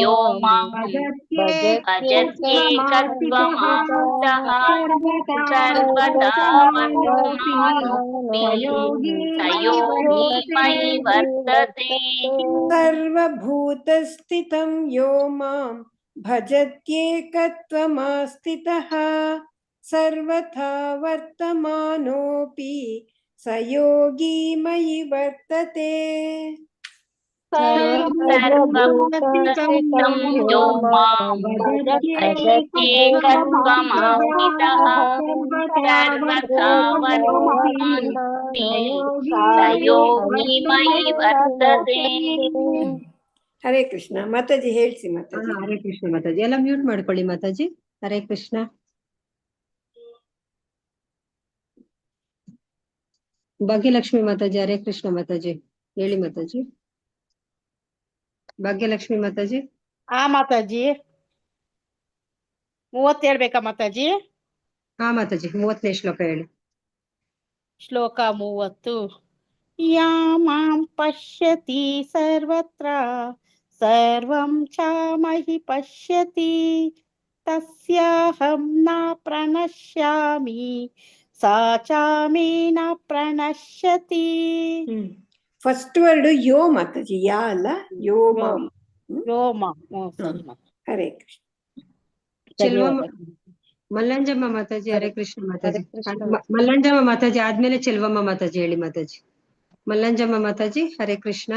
ಯೋ ಮಾಂ ಭಜತ್ಯೇಕತ್ವಮಾಸ್ಥಿತಃ ಸರ್ವಥಾ ವರ್ತಮಾನೋಪಿ ಸ ಯೋಗಿ ಮಯಿ ವರ್ತತೆ. ಸರ್ವಭೂತಸ್ಥಿತಂ ಯೋ ಮಾಂ ಭಜತ್ಯೇಕತ್ವಮಾಸ್ಥಿತಃ ಸರ್ವಥಾ ವರ್ತಮಾನೋಪಿ ಸ ಯೋಗಿ ಮಯಿ ವರ್ತತೆ. ಸರ್ವಭೂತಸ್ಥಿತಂ ಯೋ ಮಾಂ ಭಜತ್ಯೇಕತ್ವಮಾಸ್ಥಿತಃ ಸರ್ವಥಾ ವರ್ತಮಾನೋಪಿ ಸ ಯೋಗಿ ಮಯಿ ವರ್ತತೆ. ಹರೇ ಕೃಷ್ಣ. ಮಾತಾಜಿ ಹೇಳ್ಸಿ ಹಾ, ಮಾತಾಜಿ. ಹರೇ ಕೃಷ್ಣ ಮಾತಾಜಿ. ಎಲ್ಲ ಮ್ಯೂಟ್ ಮಾಡ್ಕೊಳ್ಳಿ ಮಾತಾಜಿ. ಹರೇ ಕೃಷ್ಣ. ಭಾಗ್ಯಲಕ್ಷ್ಮಿ ಮಾತಾಜಿ, ಹರೇ ಕೃಷ್ಣ ಮಾತಾಜಿ. ಹೇಳಿ ಮಾತಾಜಿ. ಭಾಗ್ಯಲಕ್ಷ್ಮಿ ಮಾತಾಜಿ. ಮಾತಾಜಿ 30 ಹೇಳ್ಬೇಕಾ ಮಾತಾಜಿ? ಹಾ ಮಾತಾಜಿ, 30ನೇ ಶ್ಲೋಕ ಹೇಳಿ. ಶ್ಲೋಕ 30. ಯಾ ಮಾಂ ಪಶ್ಯತಿ ಸರ್ವತ್ರ ಸರ್ವಂ ಚ ಮಹಿ ಪಶ್ಯತಿ ತಸ್ಯಾಹಂ ನ ಪ್ರಣಶ್ಯಾಮಿ ಸಾ ಚ ಮೇ ನ ಪ್ರಣಶ್ಯತಿ. ಫಸ್ಟ್ ವರ್ಡ್ ಯೋ ಮಾತಾಜಿ, ಯಾ ಅಲ್ಲ, ಯೋ ಮಾಂ. ಯೋ ಮಾಂ. ಸರಿ ಮಾತಾಜಿ. ಹರೇ ಕೃಷ್ಣ. ಚೆಲ್ವಮ್ಮ ಮಲ್ಲಂಜಮ್ಮ ಮಾತಾಜಿ, ಹರೇ ಕೃಷ್ಣ ಮಾತಾಜಿ. ಮಲ್ಲಂಜಮ್ಮ ಮಾತಾಜಿ ಆದ್ಮೇಲೆ ಚೆಲ್ವಮ್ಮ ಮಾತಾಜಿ ಹೇಳಿ ಮಾತಾಜಿ. ಮಲ್ಲಂಜಮ್ಮ ಮಾತಾಜಿ, ಹರೇ ಕೃಷ್ಣ.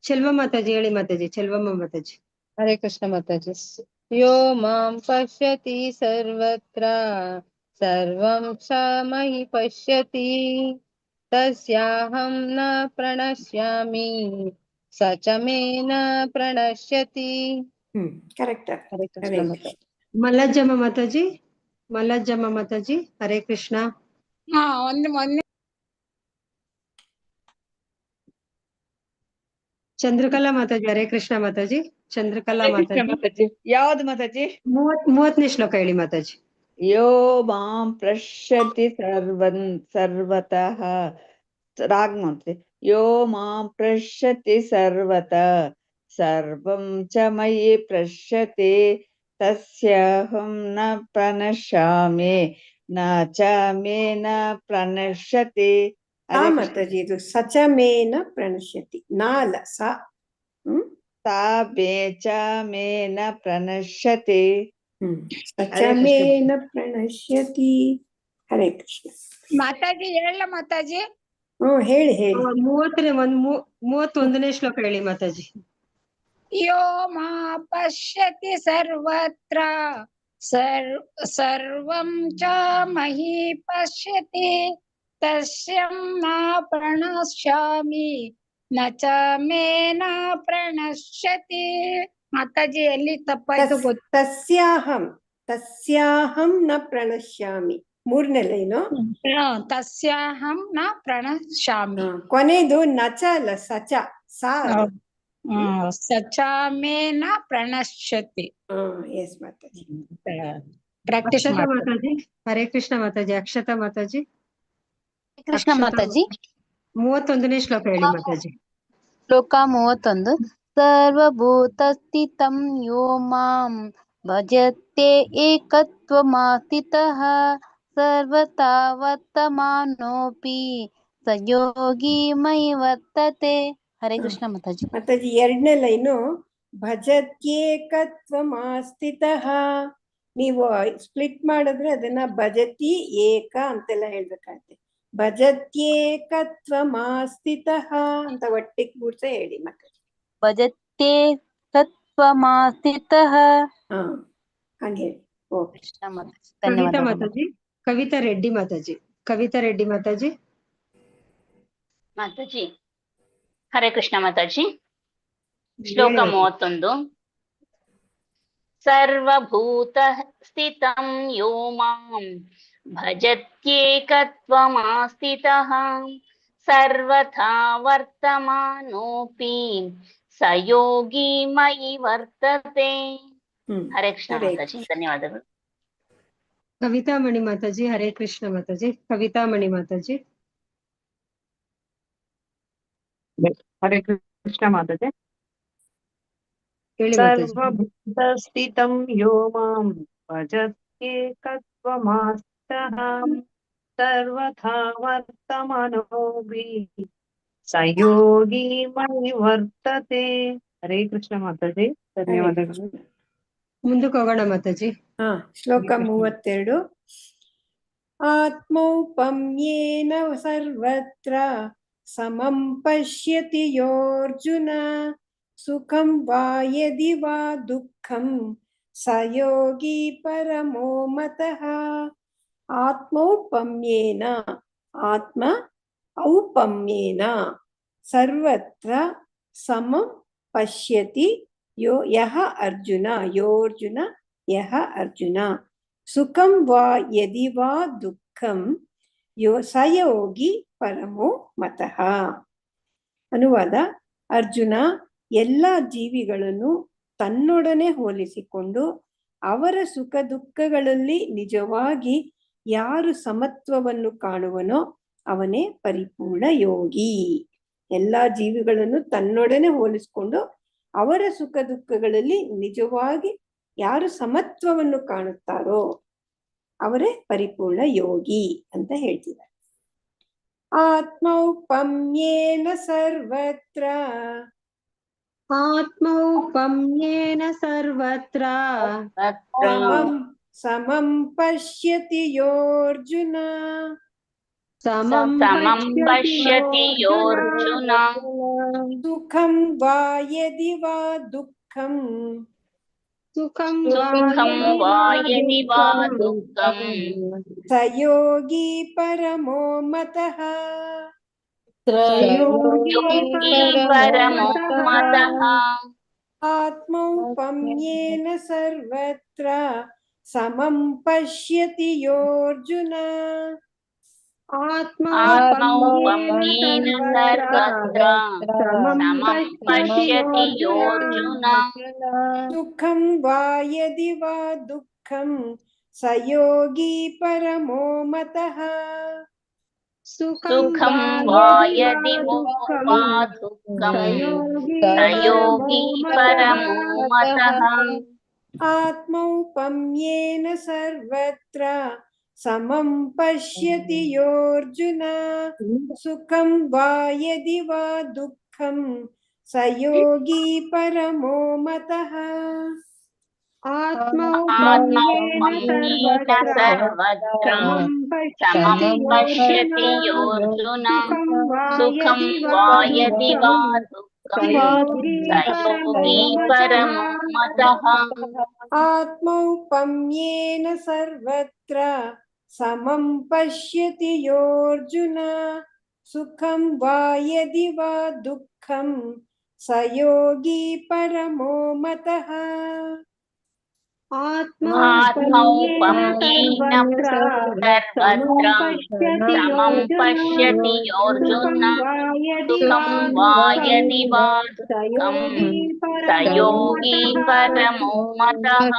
ಚೆಲ್ವ ಮಾತಾಜಿ ಹೇಳಿ ಮಾತಾಜಿ. ಚೆಲ್ವಮ್ಮ ಮಾತಾಜಿ. ಹರೇ ಕೃಷ್ಣ ಮಾತಾಜಿ. ಯೋ ಮಾಂ ಪಶ್ಯತಿ ಸರ್ವತ್ರ ಸರ್ವಂ ಚ ಮಹಿ ಪಶ್ಯತಿ ತಸ್ಯಾಹಂ ನ ಪ್ರಣಶ್ಯಾಮಿ ಸ ಚ ಮೇ ನ ಪ್ರಣಶ್ಯತಿ. ಕರೆಕ್ಟ್. ಹರೇ ಕೃಷ್ಣ ಮಾತಾಜಿ. ಮಲ್ಲಜ್ಜಮ್ಮ ಮಾತಾಜಿ. ಮಲ್ಲಜ್ಜಮ್ಮ ಮಾತಾಜಿ, ಹರೇ ಕೃಷ್ಣ. ಮೊನ್ನೆ ಚಂದ್ರಕಲಾ ಮಾತಾಜಿ, ಹರೇ ಕೃಷ್ಣ ಮಾತಾಜಿ. ಚಂದ್ರಕಲಾ ಮಾತಾಜಿ. ಯಾವ್ದು ಮಾತಾಜಿ? 30ನೇ ಶ್ಲೋಕ ಹೇಳಿ ಮಾತಾಜಿ. ಯೋ ಮಾಂ ಪಶ್ಯತಿ ಸರ್ವತಃ ರಾಗ್ ಮಾತ್ರೆ. ಯೋ ಮಾಂ ಪಶ್ಯತಿ ಸರ್ವತಃ ಸರ್ವಂ ಚ ಮಯಿ ಪಶ್ಯತಿ ತಸ್ಯಾಹಂ ನ ಪ್ರಣಶ್ಯಾಮಿ ನ ಚ ಮೇ ನ ಪ್ರಣಶ್ಯತಿ. ಆ ಮಾತಾಜಿ, ಇದು ಸಚಮೇನ ಪ್ರಣಶ್ಯತಿ, ನಾ ಅಲ್ಲ, ಸ. ತಾ ಬೇ ಚ ಮೇ ನ ಪ್ರಣಶ್ಯತಿ. ಸಚಮೇನ ಪ್ರಣಶ್ಯತಿ. ಹರೇ ಕೃಷ್ಣ. ಮಾತಾಜಿ ಹೇಳ ಮಾತಾಜಿ. ಹೇಳಿ ಹೇಳಿ. 31ನೇ ಶ್ಲೋಕ ಹೇಳಿ ಮಾತಾಜಿ. ಯೋ ಮಾ ಪಶ್ಯತಿ ಸರ್ವತ್ರ ಸರ್ವಂ ಚ ಮಹಿ ಪಶ್ಯತಿ ತಸ್ಯಂ ನ ಪ್ರಣಶ್ಯಾಮಿ ನ ಚ ಮೇ ನ ಪ್ರಣಶ್ಯತಿ. ಮಾತಾಜಿ ಎಲ್ಲಿ ತಪ್ಪಾಯ್ತು ಗೊತ್ತು? ತಸ್ಯಾಹಂ ನ ಪ್ರಣಶ್ಯಾಮಿ. 3ನೇ ಲೈನು. ತಸ್ಯಾಹಂ ನ ಪ್ರಣಶ್ಯಾಮಿ. ಕೊನೆದು ನಚ ಅಲ್ಲ, ಸಚ, ಸಾ. ಸಚ ಮೇ ನ ಪ್ರಣಶ್ಯತಿ. ಎಸ್ ಮಾತಾಜಿ. ಪ್ರಾಕ್ಟೀಸ್ ಮಾತಾಜಿ, ಹರೇ ಕೃಷ್ಣ ಮಾತಾಜಿ. ಅಕ್ಷತಾ ಮಾತಾಜಿ. ಕೃಷ್ಣ ಮಾತಾಜಿ. 31ನೇ ಶ್ಲೋಕ ಹೇಳಿ ಮಾತಾಜಿ. ಶ್ಲೋಕ 31. ಸರ್ವಭೂತಸ್ಥಿತಂ ಯೋ ಮಾಂ ಭಜತೆ ಏಕತ್ವಮಾಸ್ಥಿತಃ ಸರ್ವತಾ ವರ್ತಮಾನೋಪಿ ಸ ಯೋಗಿ ಮಯಿ ವರ್ತತೆ. ಹರೇ ಕೃಷ್ಣ ಮಾತಾಜಿ. ಮಾತಾಜಿ 2ನೇ ಲೈನು ಭಜತ್ಯೇಕತ್ವಮಾಸ್ಥಿತಃ. ನೀವು ಸ್ಪ್ಲಿಟ್ ಮಾಡಿದ್ರೆ ಅದನ್ನ ಭಜತಿ ಏಕ ಅಂತೆಲ್ಲ ಹೇಳ್ಬೇಕಾಗತ್ತೆ. ಭಜತ್ಯೇಕತ್ವಮಾಸ್ಥಿತಃ ಅಂತ ಒಟ್ಟಿಗೆ ಕೂಡ್ಸ ಹೇಳಿ ಮಾತಾಜಿ. ಭಜತ್ಯೇಕತ್ವಮಾಸ್ಥಿತಃ. ಹಂಗೆ ಹೇಳಿ. ಕೃಷ್ಣ ಮಾತಾಜಿ. ಕವಿತಾ ಧನ್ಯವಾದಗಳು ಮಾತಾಜಿ. ಕವಿತಾ ರೆಡ್ಡಿ ಮಾತಾಜಿ. ಕವಿತಾ ರೆಡ್ಡಿ ಮಾತಾಜಿ. ಮಾತಾಜಿ ಹರೇ ಕೃಷ್ಣ ಮಾತಾಜಿ. ಶ್ಲೋಕ 31. ಸರ್ವಭೂತ ಸ್ಥಿತಂ ಯೋ ಮಾಂ ಭಜತ್ಯೇಕತ್ವಮಾಸ್ಥಿತಃ ಸರ್ವಥಾ ವರ್ತಮಾನೋಪಿ ಸ ಯೋಗಿ ಮಯಿ ವರ್ತತೆ. ಹರೇ ಕೃಷ್ಣ ಮಾತಾಜಿ. ಧನ್ಯವಾದಗಳು. ಕವಿತಾಮಣಿ ಮಾತಾಜಿ, ಹರೇ ಕೃಷ್ಣ ಮಾತಾಜಿ. ಕವಿತಾಮಣಿ ಮಾತಾಜಿ. ಹರೇ ಕೃಷ್ಣ ಮಾತಾಜಿ. ಹೇಳಿ ಮಾತಾಜಿ. ಸರ್ವಭೂತ ಸ್ಥಿತಂ ಯೋ ಮಾಂ ಭಜತ್ಯೇಕತ್ವಮಾಸ್ಥಿತಃ ಸರ್ವಥಾ ವರ್ತಮಾನೋಪಿ ಸ ಯೋಗಿ ಮಯಿ ವರ್ತತೆ. ಹರೇ ಕೃಷ್ಣ ಮಾತಾಜಿ. ಧನ್ಯವಾದಗಳು. ಮುಂದಕ್ಕೆ ಹೋಗೋಣ ಮಾತಾಜಿ. ಶ್ಲೋಕ 32. ಆತ್ಮೌಪಮ್ಯೇನ ಸರ್ವತ್ರ ಸಮಂ ಪಶ್ಯತಿ ಯೋರ್ಜುನ ಸುಖಂ ವಾ ಯದಿ ವಾ ದುಃಖಂ ಸ ಯೋಗಿ ಪರಮೋ ಮತಃ. ಆತ್ಮ ಔಪಮ್ಯೇನ ಸರ್ವತ್ರ ಸಮಂ ಪಶ್ಯತಿ ಯಹ ಅರ್ಜುನ ಯೋರ್ಜುನ ಯಹ ಅರ್ಜುನ ಸುಖಂ ವಾ ಯದಿ ವಾ ದುಃಖಂ ಸಯೋಗಿ ಪರಮೋ ಮತಃ. ಅನುವಾದ: ಅರ್ಜುನ ಎಲ್ಲ ಜೀವಿಗಳನ್ನು ತನ್ನೊಡನೆ ಹೋಲಿಸಿಕೊಂಡು ಅವರ ಸುಖ ದುಃಖಗಳಲ್ಲಿ ನಿಜವಾಗಿ ಯಾರು ಸಮತ್ವವನ್ನು ಕಾಣುವನೋ ಅವನೇ ಪರಿಪೂರ್ಣ ಯೋಗಿ. ಎಲ್ಲ ಜೀವಿಗಳನ್ನು ತನ್ನೊಡನೆ ಹೋಲಿಸಿಕೊಂಡು ಅವರ ಸುಖ ದುಃಖಗಳಲ್ಲಿ ನಿಜವಾಗಿ ಯಾರು ಸಮತ್ವವನ್ನು ಕಾಣುತ್ತಾರೋ ಅವರೇ ಪರಿಪೂರ್ಣ ಯೋಗಿ ಅಂತ ಹೇಳ್ತಿದ್ದಾರೆ. ಆತ್ಮೌಪಮ್ಯೇನ ಸರ್ವತ್ರ ಆತ್ಮೌಪಮ್ಯೇನ ಸರ್ವತ್ರ ಸಮಂ ಪಶ್ಯತಿ ಯೋರ್ಜುನ ಸಮಂ ಪಶ್ಯತಿ ಯೋರ್ಜುನ ಸುಖಂ ವಾ ಯದಿ ವಾ ದುಃಖಂ ಸುಖಂ ವಾ ಯದಿ ವಾ ದುಃಖಂ ಸ ಯೋಗಿ ಪರಮೋ ಮತಃ. ಪರಮೋ ಮತಃ. ಆತ್ಮೌಪಮ್ಯೇನ ಸರ್ವತ್ರ ಸಮಂ ಪಶ್ಯತಿ ಯೋರ್ಜುನ ಆತ್ಮೌಪಮ್ಯೇನ ಸರ್ವತ್ರ ಸಮಂ ಪಶ್ಯತಿ ಯೋರ್ಜುನ ಸುಖಂ ವಾ ಯದಿ ವಾ ದುಃಖಂ ಸ ಯೋಗಿ ಪರಮೋ ಮತಃ. ಸುಖಂ ವಾ ಯದಿ ವಾ ದುಃಖಂ ಸ ಯೋಗಿ ಪರಮೋ ಮತಃ. ಆತ್ಮೌಪಮ್ಯೇನ ಸರ್ವತ್ರ ಸಮಂ ಪಶ್ಯತಿ ಯೋರ್ಜುನ ಸುಖಂ ವಾ ಯದಿ ವಾ ದುಃಖಂ ಸ ಯೋಗಿ ಪರಮೋ ಮತಃ. ಆತ್ಮೌಪಮ್ಯೇನ ಸರ್ವತ್ರ ಸಮಂ ಪಶ್ಯತಿ ಯೋರ್ಜುನ ಸುಖಂ ವಾ ಯದಿ ವಾ ದುಃಖಂ ಸ ಯೋಗಿ ಪರಮೋ ಮತಃ. ಆತ್ಮೌಪಮ್ಯೇನ ಸರ್ವತ್ರ ಸಮಂ ಪಶ್ಯತಿ ಯೋರ್ಜುನ ಸುಖಂ ವಾ ಯದಿ ವಾ ದುಃಖಂ ಸ ಯೋಗಿ ಪರಮೋ ಮತಃ. ಆತ್ಮೌಪಮ್ಯೇನ ಸರ್ವತ್ರ ಸಮಂ ಪಶ್ಯತಿ ಯೋರ್ಜುನ ಸುಖಂ ವಾ ಯದಿ ವಾ ದುಃಖಂ ಸ ಯೋಗಿ ಪರಮೋ ಮತಃ.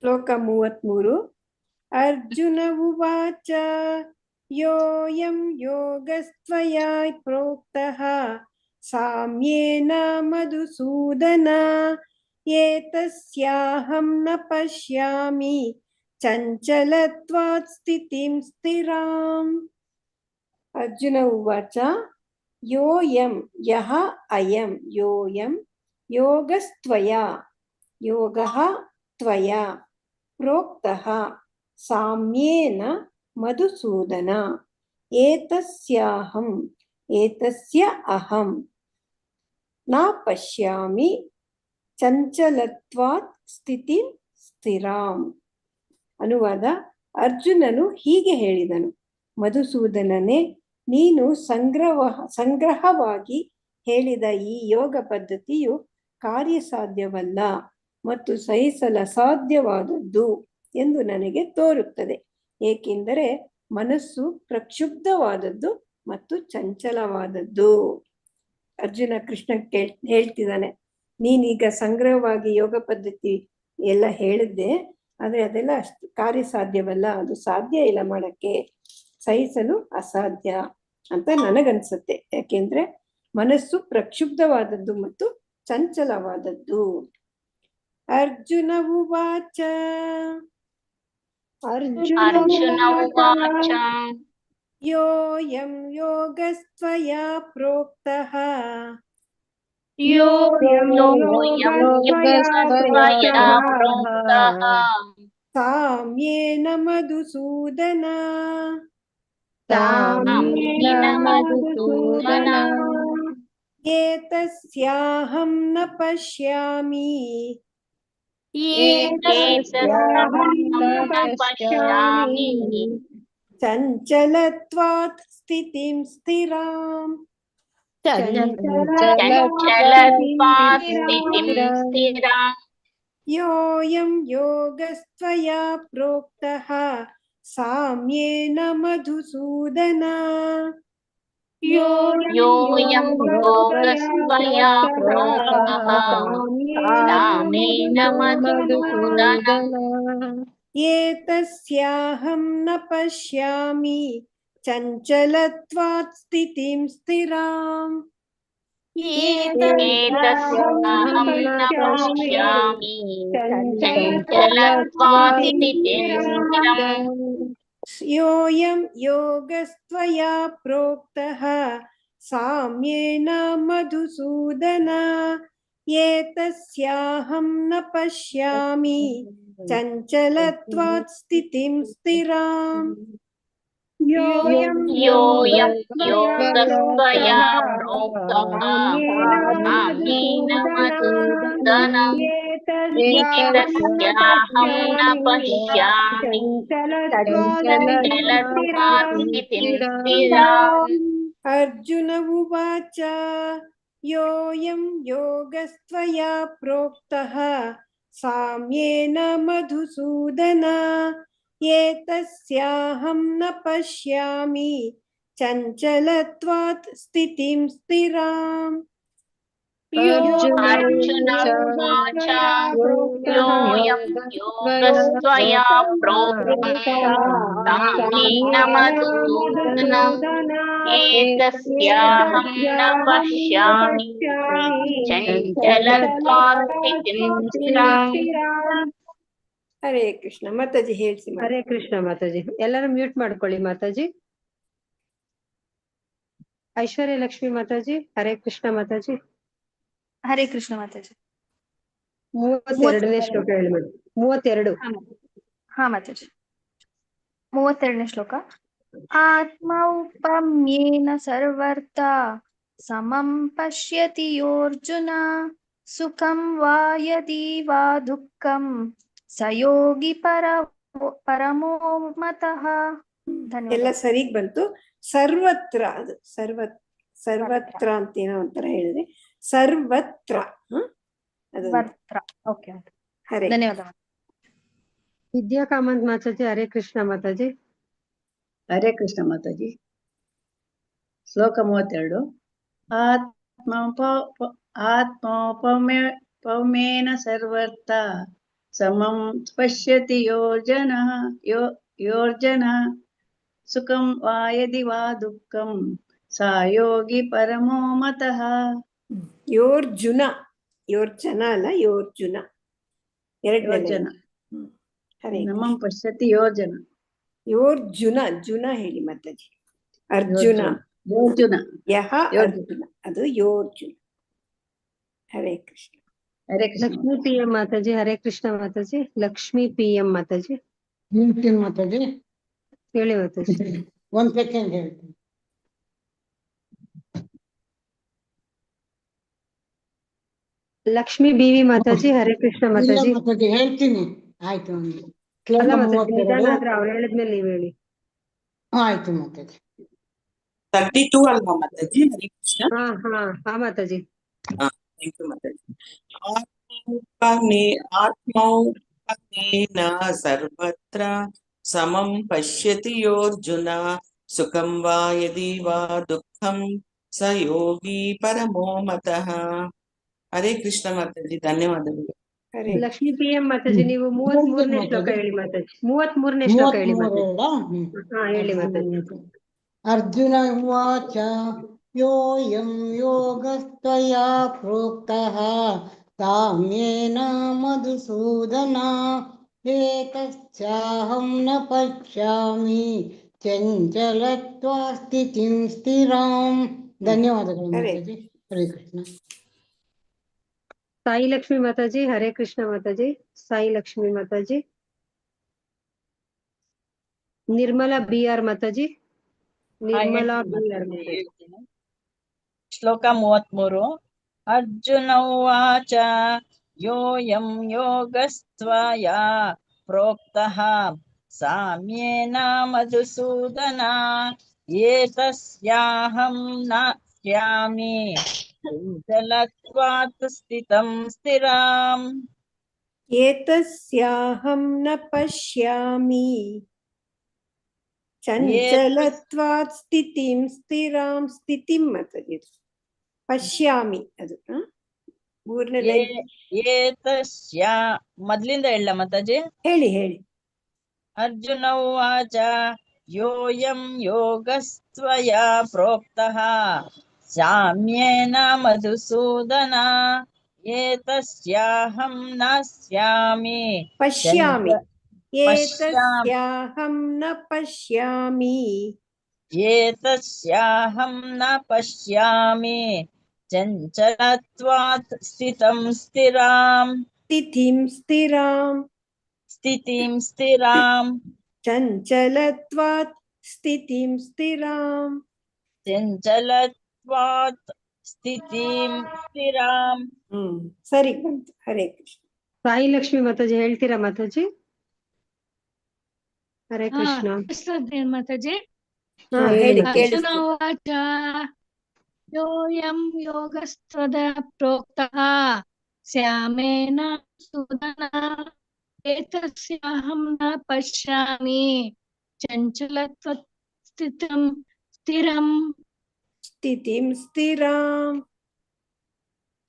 ಶ್ಲೋಕ 33. ಅರ್ಜುನ ಉವಾಚ ಯೋಯಂ ಯೋಗಸ್ತ್ವಯಾ ಪ್ರೋಕ್ತಃ ಸಾಮ್ಯೇನ ಮಧುಸೂದನ ಏತಸ್ಯಾಹಂ ನ ಪಶ್ಯಾಮಿ ಚಂಚಲತ್ವಾತ್ ಸ್ಥಿತಿಂ ಸ್ಥಿರಾಂ. ಅರ್ಜುನ ಉವಾಚ ಯೋಯಂ ಯಹ ಅಯಂ ಯೋಯಂ ಯೋಗಸ್ತ್ವಯಾ ಯೋಗಃ ತ್ವಯಾ ಪ್ರೋಕ್ತಃ ಸಾಮ್ಯೇನ ಮಧುಸೂದನ ಏತಸ್ಯಾಹಂ ಏತಸ್ಯ ಅಹಂ ನ ಪಶ್ಯಾಮಿ ಚಂಚಲತ್ವಾತ್ ಸ್ಥಿತಿ ಸ್ಥಿರಾಂ. ಅನುವಾದ: ಅರ್ಜುನನು ಹೀಗೆ ಹೇಳಿದನು, ಮಧುಸೂದನನೇ, ನೀನು ಸಂಗ್ರಹವಾಗಿ ಹೇಳಿದ ಈ ಯೋಗ ಪದ್ಧತಿಯು ಕಾರ್ಯಸಾಧ್ಯವಲ್ಲ ಮತ್ತು ಸಹಿಸಲು ಅಸಾಧ್ಯವಾದದ್ದು ಎಂದು ನನಗೆ ತೋರುತ್ತದೆ, ಏಕೆಂದರೆ ಮನಸ್ಸು ಪ್ರಕ್ಷುಬ್ಧವಾದದ್ದು ಮತ್ತು ಚಂಚಲವಾದದ್ದು. ಅರ್ಜುನ ಕೃಷ್ಣ ಹೇಳ್ತಿದ್ದಾನೆ, ನೀನೀಗ ಸಂಗ್ರಹವಾಗಿ ಯೋಗ ಪದ್ಧತಿ ಎಲ್ಲ ಹೇಳಿದ್ದೆ, ಆದರೆ ಅದೆಲ್ಲ ಅಷ್ಟು ಕಾರ್ಯಸಾಧ್ಯವಲ್ಲ, ಅದು ಸಾಧ್ಯ ಇಲ್ಲ ಮಾಡಕ್ಕೆ, ಸಹಿಸಲು ಅಸಾಧ್ಯ ಅಂತ ನನಗನ್ಸುತ್ತೆ, ಯಾಕೆಂದ್ರೆ ಮನಸ್ಸು ಪ್ರಕ್ಷುಬ್ಧವಾದದ್ದು ಮತ್ತು ಚಂಚಲವಾದದ್ದು. ಅರ್ಜುನ ಉವಾಚ ಯೋಯಂ ಯೋಗಸ್ತ್ವಯಾ ಪ್ರೋಕ್ತಃ ಸಾಮ್ಯೇನ ಮಧುಸೂದನ ಏತಸ್ಯಾಹಂ ನ ಪಶ್ಯಾಮಿ ಚಂಚಲತ್ವಾತ್ ಸ್ಥಿತಿಂ ಸ್ಥಿರಾಂ. चञ्चलत्वात् स्थितिं स्थिराम् योऽयं योगस्त्वया प्रोक्तः साम्येन मधुसूदन योऽयं योगस्त्वया प्रोक्तः साम्येन मधुसूदन एतस्याहं न पश्यामि चञ्चलत्वात् स्थितिं स्थिराम् एतस्याहं न पश्यामि चञ्चलत्वात् स्थितिं स्थिरम् योऽयं योगस्त्वया प्रोक्तः साम्येन मधुसूदन एतस्याहं न पश्यामि चञ्चलत्वात् स्थितिं स्थिराम् योऽयं योगस्त्वया प्रोक्तः साम्येन मधुसूदन एतस्याहं न पश्यामि चञ्चलत्वात् स्थितिं स्थिराम् अर्जुन उवाच योऽयं योगस्त्वया प्रोक्तः साम्येन मधुसूदन एतस्याहं न पश्यामि चञ्चलत्वात् स्थितिं स्थिराम् अर्जुन उवाच योऽयं योगस्त्वया प्रोक्तः साम्येन मधुसूदन एतस्याहं न पश्यामि चञ्चलत्वात् स्थितिं स्थिराम् ಹರೇ ಕೃಷ್ಣ. ಮಾತಾಜಿ ಹೇಳ್ಸಿ. ಹರೇ ಕೃಷ್ಣ ಮಾತಾಜಿ. ಎಲ್ಲರೂ ಮ್ಯೂಟ್ ಮಾಡ್ಕೊಳ್ಳಿ ಮಾತಾಜಿ. ಐಶ್ವರ್ಯ ಲಕ್ಷ್ಮಿ ಮಾತಾಜಿ. ಹರೇ ಕೃಷ್ಣ ಮಾತಾಜಿ. ಹರೇ ಕೃಷ್ಣ ಮಾತಾಜಿ. 32ನೇ ಶ್ಲೋಕ ಹೇಳಿ ಮೇಡಮ್. 32. ಹಾ ಮಾತಾಜಿ. 32ನೇ ಶ್ಲೋಕ. ಆತ್ಮೌಪಮ್ಯೇನ ಸರ್ವರ್ಥ ಸಮಂ ಪಶ್ಯತಿ ಯೋರ್ಜುನ ಸುಖಂ ವಾ ಯದಿ ವಾ ದುಃಖಂ ಸಯೋಗಿ ಪರಮೋ ಮತಃ. ಎಲ್ಲ ಸರಿಗ್ ಬಂತು. ಸರ್ವತ್ರ, ಅದು ಸರ್ವತ್ರ ಅಂತ ಏನೋ ಒಂಥರ ಹೇಳಿದ್ರೆ ಸರ್ವತ್ರ. ಓಕೆ, ಹರೇ ಧನ್ಯವಾದ. ವಿದ್ಯಾ ಕಾಮಂತ್ ಮಾತಾಜಿ. ಹರೇ ಕೃಷ್ಣ ಮಾತಾಜಿ. ಹರೇ ಕೃಷ್ಣ ಮಾತಾಜಿ. ಶ್ಲೋಕ 32. ಆತ್ಮೋಪಮೇನ ಸರ್ವರ್ಥ ಸಮಂ ಪಶ್ಯತಿ ಯೋರ್ಜನ ಸುಖಂ ವಾ ಯದಿ ವಾ ದುಃಖಂ ಸಾ ಯೋಗಿ ಪರಮೋ ಮತಃ. ಯೋರ್ಜುನ, ಯೋರ್ಜನ ಅಲ್ಲ, ಯೋರ್ಜುನ. ಯೋರ್ಜನ. ನಮಂ ಪಶ್ಯತಿ ಯೋರ್ಜನ. ಯೋರ್ಜುನ, ಜುನ ಹೇಳಿ ಮಾತಾಜಿ. ಅರ್ಜುನ, ಯೋರ್ಜುನ. ಯಹ ಅರ್ಜುನ, ಅದು ಯೋರ್ಜುನ. Hare Krishna. Hare Krishna. Lakshmi P M Mataji. Hare Krishna Mataji. Lakshmi P M Mataji. ಹೇಳ್ತೀನಿ ಮಾತಾಜಿ. ಹೇಳಿ ಮಾತಾಜಿ. 1 ಸೆಕೆಂಡ್ ಹೇಳ್ತೀನಿ. ಲಕ್ಷ್ಮೀ ಬಿವಿ ಮಾತಾಜಿ. ಹರೇ ಕೃಷ್ಣ ಮಾತಾಜಿ. ಮಾತಾಜಿ ಹೇಳ್ತೀನಿ. ಆಯ್ತು. ಅಲ್ಲ ಮಾತಾಜಿ, ನಿಧಾನ ಆದ್ರೆ ಅವ್ರು ಹೇಳಿದ್ಮೇಲೆ ನೀವ್ ಹೇಳಿ. ಆಯ್ತು ಮಾತಾಜಿ. 32 ಅಲ್ವಾ ಮಾತಾಜಿ? ಹರೇ ಕೃಷ್ಣ. ಹಾ ಮಾತಾಜಿ. Thank you Mataji. ಆತ್ಮೌಪನೇನ ಸರ್ವತ್ರ ಸಮಂ ಪಶ್ಯತಿ ಯೋರ್ಜುನ ಸುಖಂ ವಾ ಯದಿ ವಾ ದುಃಖಂ ಸ ಯೋಗಿ ಪರಮೋ ಮತಃ. ಹರೇ ಕೃಷ್ಣ ಮಾತಾಜಿ. ಧನ್ಯವಾದಗಳು. Lakshmi P M Mataji. ನೀವು 33ನೇ ಶ್ಲೋಕ ಹೇಳಿ ಮಾತಾಜಿ. 33ನೇ ಶ್ಲೋಕ ಹೇಳಿ ಮಾತಾಜಿ. ಹಾ ಹೇಳಿ ಮಾತಾಜಿ. ಅರ್ಜುನ ಉವಾಚ ಯೋಯಂ ಯೋಗಸ್ತ್ವಯಾ ಪ್ರೋಕ್ತಃ ಸಾಮ್ಯೇನ ಮಧುಸೂದನ ಏತಸ್ಯಾಹಂ ನ ಪಶ್ಯಾಮಿ ಚಂಚಲತ್ವಾ ಸ್ಥಿತಿಂ ಸ್ಥಿರಾಂ. ಧನ್ಯವಾದಗಳು Mataji. Hare Krishna. Sai Lakshmi Mataji. Hare Krishna Mataji. Sai Lakshmi Mataji. Nirmala B R Mataji. Nirmala B R Mataji. ಶ್ಲೋಕ 33. ಅರ್ಜುನ ಉವಾಚ ಯೋಯಂ ಯೋಗಸ್ತ್ವಯಾ ಪ್ರೋಕ್ತಃ ಸಾಮ್ಯೇನ ಮಧುಸೂದನ ಏತಸ್ಯಾಹಂ ನ पश्यामि चञ्चलत्वात् स्थितं स्थिराम् एतस्याहं न पश्यामि चञ्चलत्वात् स्थितिं स्थिरां स्थितिं माತಾಜಿ ಪಶ್ಯಾಮಿ ಅದು ಮೂರನೇ ಲೈನ್ ಏತಸ್ಯ ಮೊದ್ಲಿಂದ ಹೇಳ ಮಾತಾಜಿ ಹೇಳಿ ಹೇಳಿ ಅರ್ಜುನ ಉವಾಚ ಯೋಯಂ ಯೋಗಸ್ತ್ವಯಾ ಪ್ರೋಕ್ತಃ ಸಾಮ್ಯೇನ ಮಧುಸೂದನ ಏತಸ್ಯಾಹಂ ನಾಸ್ಯಾಮಿ ಪಶ್ಯಾಮಿ ಏತಸ್ಯಾಹಂ ನ ಪಶ್ಯಾಮಿ ಏತಸ್ಯಾಹಂ ನ ಪಶ್ಯಾಮಿ ಚಂಚಲತ್ವಾತ್ ಸ್ಥಿತಂ ಸ್ಥಿರಾಂ ಸ್ಥಿತಿಂ ಸ್ಥಿರಾಂ ಸ್ಥಿತಿಂ ಸ್ಥಿರಾಂ ಚಂಚಲತ್ವಾತ್ ಸ್ಥಿತಿಂ ಸ್ಥಿರಾಂ ಚಂಚಲತ್ವಾತ್ ಸ್ಥಿತಿಂ ಸ್ಥಿರಾಂ. ಸರಿ ಬಂತು. ಹರೇ ಕೃಷ್ಣ. ಸಾಯಿ ಲಕ್ಷ್ಮಿ ಮಾತಾಜಿ ಹೇಳ್ತೀರಾ ಮಾತಾಜಿ? ಹರೇ ಕೃಷ್ಣ. ಮಾತಾಜಿ ಹೇಳಿ ಅರ್ಜುನ ಉವಾಚ ಯೋಯಂ ಯೋಗಸ್ತ್ವದ ಪ್ರೋಕ್ತಃ ಸ್ಯಾಮೇನ ಸೂದನ ಏತಸ್ಯಾಹಂ ನ ಪಶ್ಯಾಮಿ ಚಂಚಲತ್ವತ್ ಸ್ಥಿತಿಂ ಸ್ಥಿರಂ ಸ್ಥಿತಿಂ ಸ್ಥಿರಾಂ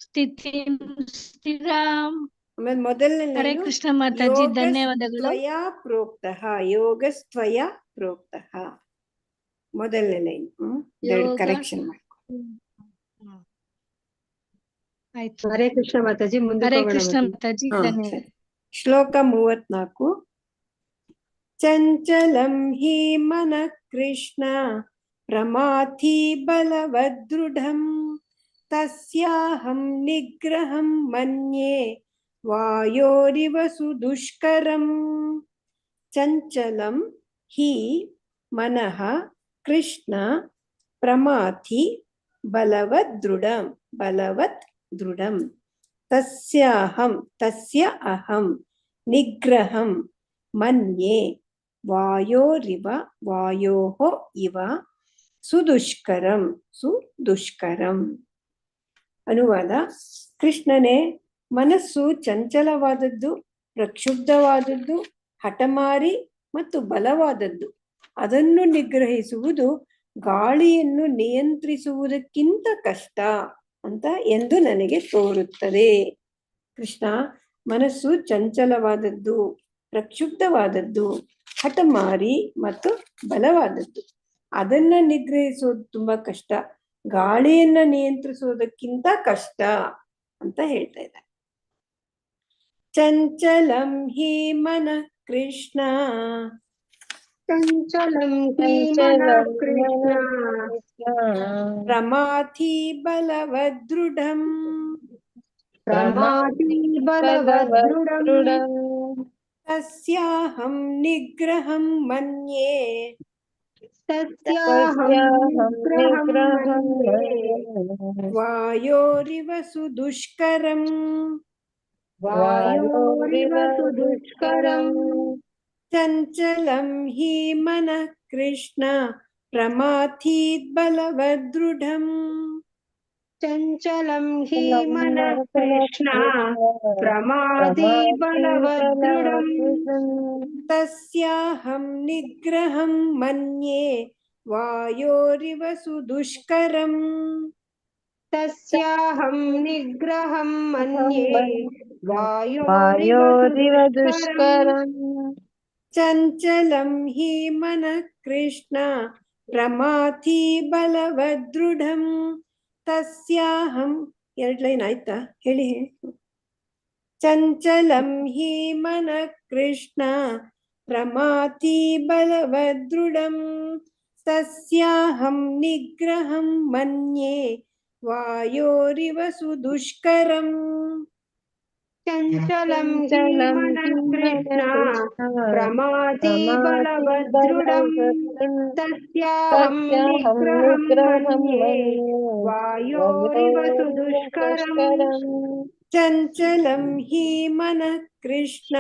ಸ್ಥಿತಿಂ ಸ್ಥಿರಾಂ. ಆಮೇಲೆ ಮೊದಲನೇ ಹರೇ ಕೃಷ್ಣ ಮಾತಾಜಿ ಧನ್ಯವಾದಗಳು. ಯೋಗಸ್ತ್ವಯಾ ಪ್ರೋಕ್ತಃ ಯೋಗಸ್ತ್ವಯಾ ಪ್ರೋಕ್ತಃ ಮೊದಲನೇ ಲೈನ್ ಕರೆಕ್ಷನ್ ಮಾಡಿ. ಆಯ್ತು. ಹರೇ ಕೃಷ್ಣ ಮಾತಾಜಿ ಮುಂದೆ ಹರೇ ಕೃಷ್ಣ ಮಾತಾಜಿ ಧನ್ಯವಾದ. ಶ್ಲೋಕ 34. ಚಂಚಲಂ ಹಿ ಮನಃ ಕೃಷ್ಣ ಪ್ರಮಾಥಿ ಬಲವದೃಢಂ ತಸ್ಯಾಹಂ ನಿಗ್ರಹಂ ಮನ್ಯೆ ವಾಯೋರಿವ ಸುದುಷ್ಕರಂ. ಚಂಚಲಂ ಹಿ ಮನಃ ಕೃಷ್ಣ ಪ್ರಮಾಥಿ ಬಲವತ್ ದೃಢಂ ತಸ್ಯಾಹಂ ತಸ್ಯ ಅಹಂ ನಿಗ್ರಹಂ ಮನ್ಯೆ ವಾಯೋರಿವ ಇವ ಸುದುಷ್ಕರಂ. ಅನುವಾದ: ಕೃಷ್ಣನೇ, ಮನಸ್ಸು ಚಂಚಲವಾದದ್ದು, ಪ್ರಕ್ಷುಬ್ಧವಾದದ್ದು, ಹಠಮಾರಿ ಮತ್ತು ಬಲವಾದದ್ದು. ಅದನ್ನು ನಿಗ್ರಹಿಸುವುದು ಗಾಳಿಯನ್ನು ನಿಯಂತ್ರಿಸುವುದಕ್ಕಿಂತ ಕಷ್ಟ ಎಂದು ನನಗೆ ತೋರುತ್ತದೆ. ಕೃಷ್ಣ, ಮನಸ್ಸು ಚಂಚಲವಾದದ್ದು, ಪ್ರಕ್ಷುಬ್ಧವಾದದ್ದು, ಹಠಮಾರಿ ಮತ್ತು ಬಲವಾದದ್ದು. ಅದನ್ನ ನಿಗ್ರಹಿಸೋದು ತುಂಬಾ ಕಷ್ಟ, ಗಾಳಿಯನ್ನ ನಿಯಂತ್ರಿಸೋದಕ್ಕಿಂತ ಕಷ್ಟ ಅಂತ ಹೇಳ್ತಾ ಇದ್ದಾರೆ. ಚಂಚಲಂ ಹಿ ಮನಃ ಕೃಷ್ಣ ಚಂಚಲಂ ಹಿ ಮನಃ ಕೃಷ್ಣ ಪ್ರಮಾಥಿ ಬಲವದೃಢಂ ತಸ್ಯಾಹಂ ನಿಗ್ರಹಂ ಮನ್ಯೆ ವಾಯೋರಿವ ಸುದುಷ್ಕರಂ. ಚಂಚಲಂ ಹಿ ಮನಃ ಕೃಷ್ಣ ಪ್ರಮಾಥಿ ಬಲವದೃಢಂ. ಚಂಚಲಂ ಹಿ ಮನಃ ಕೃಷ್ಣ ಪ್ರಮಾದಿ ಬಲವದೃಢಂ ತಸ್ಯಾಹಂ ನಿಗ್ರಹಂ ಮನ್ಯೆ ವಾಯೋರಿವ ಸುದುಷ್ಕರಂ. ತಸ್ಯಾಹಂ ನಿಗ್ರಹಂ ಮನ್ಯೆ ವಾಯೋರಿವ ದುಷ್ಕರಂ. ಚಂಚಲಂ ಹಿ ಮನಃ ಕೃಷ್ಣ ಪ್ರಮಾಥಿ ಬಲವದೃಢಂ ತಸ್ಯಾಹಂ. 2 ಲೈನ್ ಆಯ್ತಾ? ಹೇಳಿ. ಚಂಚಲಂ ಹಿ ಮನಃ ಕೃಷ್ಣ ಪ್ರಮಾಥಿ ಬಲವದೃಢಂ ತಸ್ಯಾಹಂ ನಿಗ್ರಹಂ ಮನ್ಯೆ ವಾಯೋರಿವ ಸುದುಷ್ಕರಂ. ಚಂಚಲಂ ಹಿ ಮನಃ ಕೃಷ್ಣ ಪ್ರಮಾದಿ ಬಲವದೃಢಂ ತಸ್ಯಾಹಂ ನಿಗ್ರಹಂ ಮನ್ಯೆ ವಾಯೋರಿವ ಸುದುಷ್ಕರಂ. ಚಂಚಲಂ ಹಿ ಮನಃ ಕೃಷ್ಣ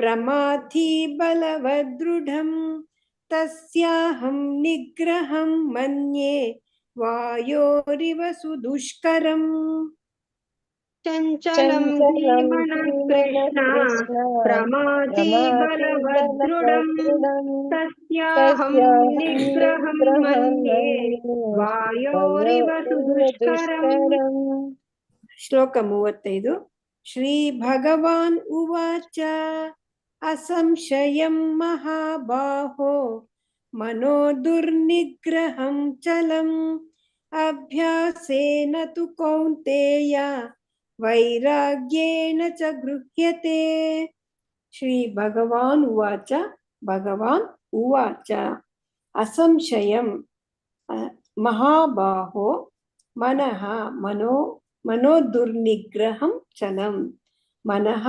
ಪ್ರಮಾಥಿ ಬಲವದೃಢಂ ತಸ್ಯಾಹಂ ನಿಗ್ರಹಂ ಮನ್ಯೆ ವಾಯೋರಿವ ಸುದುಷ್ಕರಂ ಚಂಚಲಂ ಧೀಮನಃ ಕೃಷ್ಣ ಪ್ರಮಾತಿ ಬಲವದೃಢಂ ತಸ್ಯಾಹಂ ನಿಗ್ರಹಂ ಮನ್ಯೇ ವಾಯೋರಿವ ಸುದುಷ್ಕರಂ. ಶ್ಲೋಕ 35. ಶ್ರೀ ಭಗವಾನ್ ಉವಾಚ ಅಸಂಶಯಂ ಮಹಾಬಾಹೋ ಮನೋ ದುರ್ನಿಗ್ರಹಂ ಚಲಂ ಅಭ್ಯಾಸೇನ ತು ಕೌಂತೇಯ ವೈರಾಗ್ಯೇನ ಚ ಗೃಹ್ಯತೆ. ಶ್ರೀ ಭಗವಾನ್ ಉವಾಚ ಭಗವಾನ್ ಉವಾಚ ಅಸಂಶಯಂ ಮಹಾಬಾಹೋ ಮನಃ ಮನೋ ದುರ್ನಿಗ್ರಹಂ ಚಲಂ ಮನಃ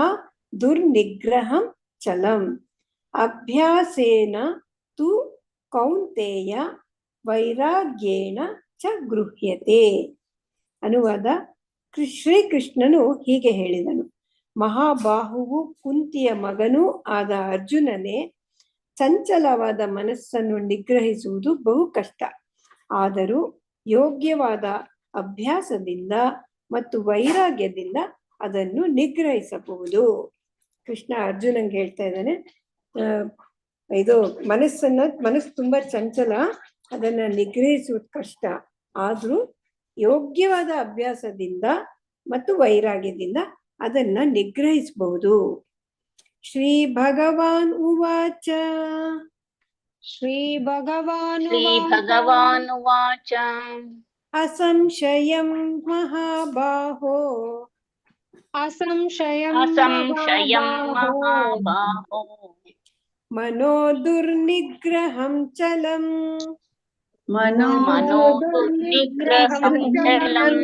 ದುರ್ನಿಗ್ರಹಂ ಚಲಂ ಅಭ್ಯಾಸೇನ ತು ಕೌಂತೇಯ ವೈರಾಗ್ಯೇನ ಚ ಗೃಹ್ಯತೆ. ಅನುವಾದ: ಶ್ರೀಕೃಷ್ಣನು ಹೀಗೆ ಹೇಳಿದನು, ಮಹಾಬಾಹುವು ಕುಂತಿಯ ಮಗನೂ ಆದ ಅರ್ಜುನನೇ, ಚಂಚಲವಾದ ಮನಸ್ಸನ್ನು ನಿಗ್ರಹಿಸುವುದು ಬಹು ಕಷ್ಟ. ಆದರೂ ಯೋಗ್ಯವಾದ ಅಭ್ಯಾಸದಿಂದ ಮತ್ತು ವೈರಾಗ್ಯದಿಂದ ಅದನ್ನು ನಿಗ್ರಹಿಸಬಹುದು. ಕೃಷ್ಣ ಅರ್ಜುನಂಗೆ ಹೇಳ್ತಾ ಇದ್ದಾನೆ, ಮನಸ್ಸು ತುಂಬಾ ಚಂಚಲ, ಅದನ್ನ ನಿಗ್ರಹಿಸುವುದು ಕಷ್ಟ. ಆದ್ರೂ ಯೋಗ್ಯವಾದ ಅಭ್ಯಾಸದಿಂದ ಮತ್ತು ವೈರಾಗ್ಯದಿಂದ ಅದನ್ನ ನಿಗ್ರಹಿಸಬಹುದು. ಶ್ರೀ ಭಗವಾನ್ ಉವಾಚ ಶ್ರೀ ಭಗವಾನ್ ಉವಾಚ ಅಸಂಶಯಂ ಮಹಾಬಾಹೋ ಅಸಂಶಯಂ ಮಹಾಬಾಹೋ ಮನೋ ದುರ್ನಿಗ್ರಹಂ ಚಲಂ ಮನೋ ದುರ್ನಿಗ್ರಹಂ ಚಲಂ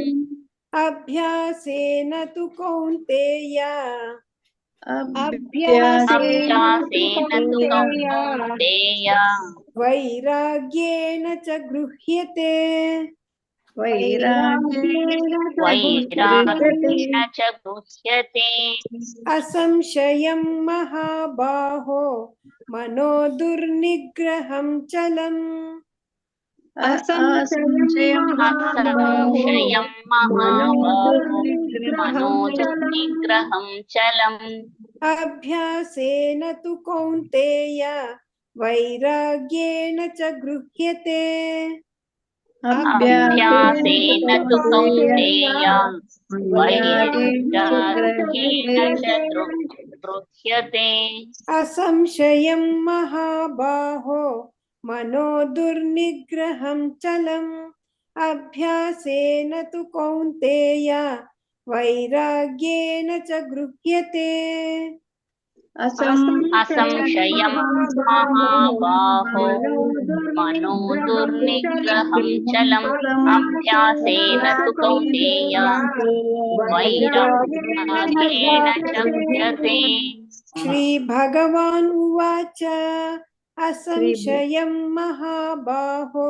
ಅಭ್ಯಾಸೇನ ತು ಕೌಂತೇಯ ವೈರಾಗ್ಯೇನ ಚ ಗೃಹ್ಯತೆ. ವೈರಾಗ್ಯೇನ ಚ ಗೃಹ್ಯತೆ. ಅಸಂಶಯಂ ಮಹಾಬಾಹೋ ಮನೋ ದುರ್ನಿಗ್ರಹಂ ಚಲಂ ಅಸಂಶಯಂ ಮಹಾಬಾಹೋ ಮನೋ ದುರ್ನಿಗ್ರಹಂ ಚಲಂ ಅಭ್ಯಾಸೇನ ತು ಕೌಂತೇಯ ವೈರಾಗ್ಯೇನ ಚ ಗೃಹ್ಯತೆ. ಅಭ್ಯಾಸೇನ ತು ಕೌಂತೇಯ ವೈರಾಗ್ಯೇನ ಚ ಗೃಹ್ಯತೆ. ಅಸಂಶಯಂ ಮಹಾಬಾಹೋ ಮನೋ ದುರ್ನಿಗ್ರಹಂ ಚಲಂ ಅಭ್ಯಾಸೇನ ತು ಕೌಂತೇಯ ವೈರಾಗ್ಯೇನ ಚ ಗೃಹ್ಯತೆ. ಅಸಂಶಯಂ ಮಹಾಬಾಹೋ ಮನೋ ದುರ್ನಿಗ್ರಹಂ ಚಲಂ ಅಭ್ಯಾಸೇನ ತು ಕೌಂತೇಯ ವೈರಾಗ್ಯೇನ ಚ ಗೃಹ್ಯತೆ. ಶ್ರೀ ಭಗವಾನ್ ಉವಾಚ ಅಸಂಶಯಂ ಮಹಾಬಾಹೋ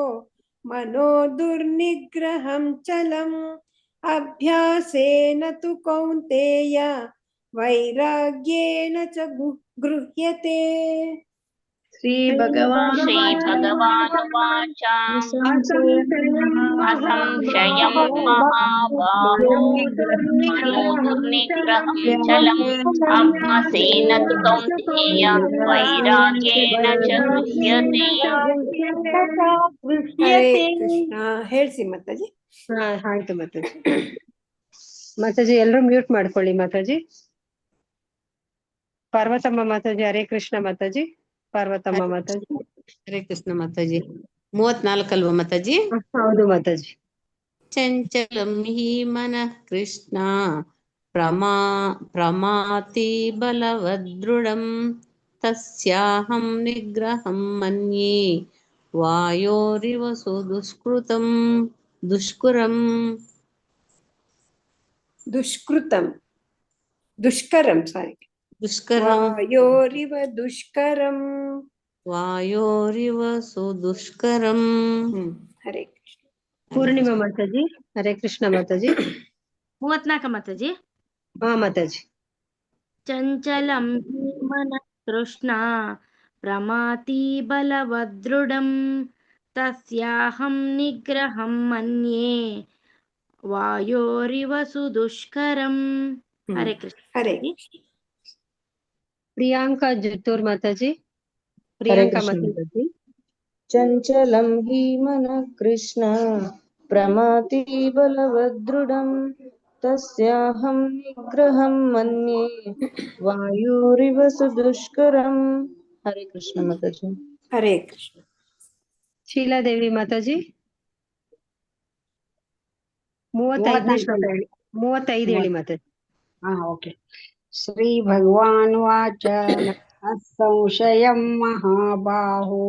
ಮನೋ ದುರ್ನಿಗ್ರಹಂ ಚಲಂ ಅಭ್ಯಾಸೇನ ತು ಕೌಂತೇಯ ವೈರಾಗ್ಯೇನ ಚ ಗೃಹ್ಯತೆ. ಶ್ರೀ ಭಗವಾನ್ ಉವಾಚ ಅಸಂಶಯಂ ಮಹಾಬಾಹೋ ಮನೋ ದುರ್ನಿಗ್ರಹಂ ಚಲಂ ಅಭ್ಯಾಸೇನ ತು ಕೌಂತೇಯ ವೈರಾಗ್ಯೇನ ಚ ಗೃಹ್ಯತೆ. ಹರೇ ಕೃಷ್ಣ. ಹೇಳ್ಸಿ ಮಾತಾಜಿ. ಆಯ್ತು ಮಾತಾಜಿ. ಮಾತಾಜಿ ಎಲ್ರು ಮ್ಯೂಟ್ ಮಾಡ್ಕೊಳ್ಳಿ ಮಾತಾಜಿ. ಪಾರ್ವತಮ್ಮ ಮಾತಾಜಿ. ಹರೇ ಕೃಷ್ಣ ಮಾತಾಜಿ. ಪಾರ್ವತಮ್ಮ ಮಾತಾಜಿ. ಹರೇ ಕೃಷ್ಣ ಮಾತಾಜಿ. 34 ಅಲ್ವಾ ಮಾತಾಜಿ? ಹೌದು ಮಾತಾಜಿ. ಚಂಚಲಂ ಹಿ ಮನಃ ಕೃಷ್ಣ ಪ್ರಮಾತಿ ಬಲವದೃಢಂ ತಸ್ಯಾಹಂ ನಿಗ್ರಹಂ ಮನ್ಯೇ ವಾಯೋರಿವ ದುಷ್ಕರಂ ವಾಯೋರಿವ ಸುದುಷ್ಕರಂ. ಹರೇ ಕೃಷ್ಣ. ಪೂರ್ಣಿಮಾ ಮಾತಾಜಿ. ಹರೇ ಕೃಷ್ಣ ಮಾತಾಜಿ. 34 ಮಾತಾಜಿ. ಹಾ ಮಾತಾಜಿ. ಚಂಚಲಂ ಹಿ ಮನಃ ಕೃಷ್ಣ ಪ್ರಮಾತಿ ಬಲವದೃಢಂ तस्याहं निग्रहं मन्ये वायोरिव सुदुष्करम्। हरे कृष्ण। हरे ಪ್ರಿಯಾಂಕಾ ಜುತ್ತೂರ್ ಮಾತಾಜಿ. हरे ಪ್ರಿಯಾಂಕಾ कृष्ण ಮಾತಾಜಿ. माताजी। चञ्चलं हि मनः कृष्ण प्रमाति बलवदृढम् तस्याहं निग्रहं मन्ये वायुरिव सुदुष्करम्। हरे कृष्ण माताजी। हरे कृष्ण। ಶೀಲಾದೇವಿ ಮಾತಾಜಿ 35ನೇ ಶ್ಲೋಕ ಹೇಳಿ. 35 ಹೇಳಿ ಮಾತಾಜಿ. ಓಕೆ. ಶ್ರೀ ಭಗವಾನ್ ವಾಚ ಸಂಶಯಂ ಮಹಾಬಾಹೋ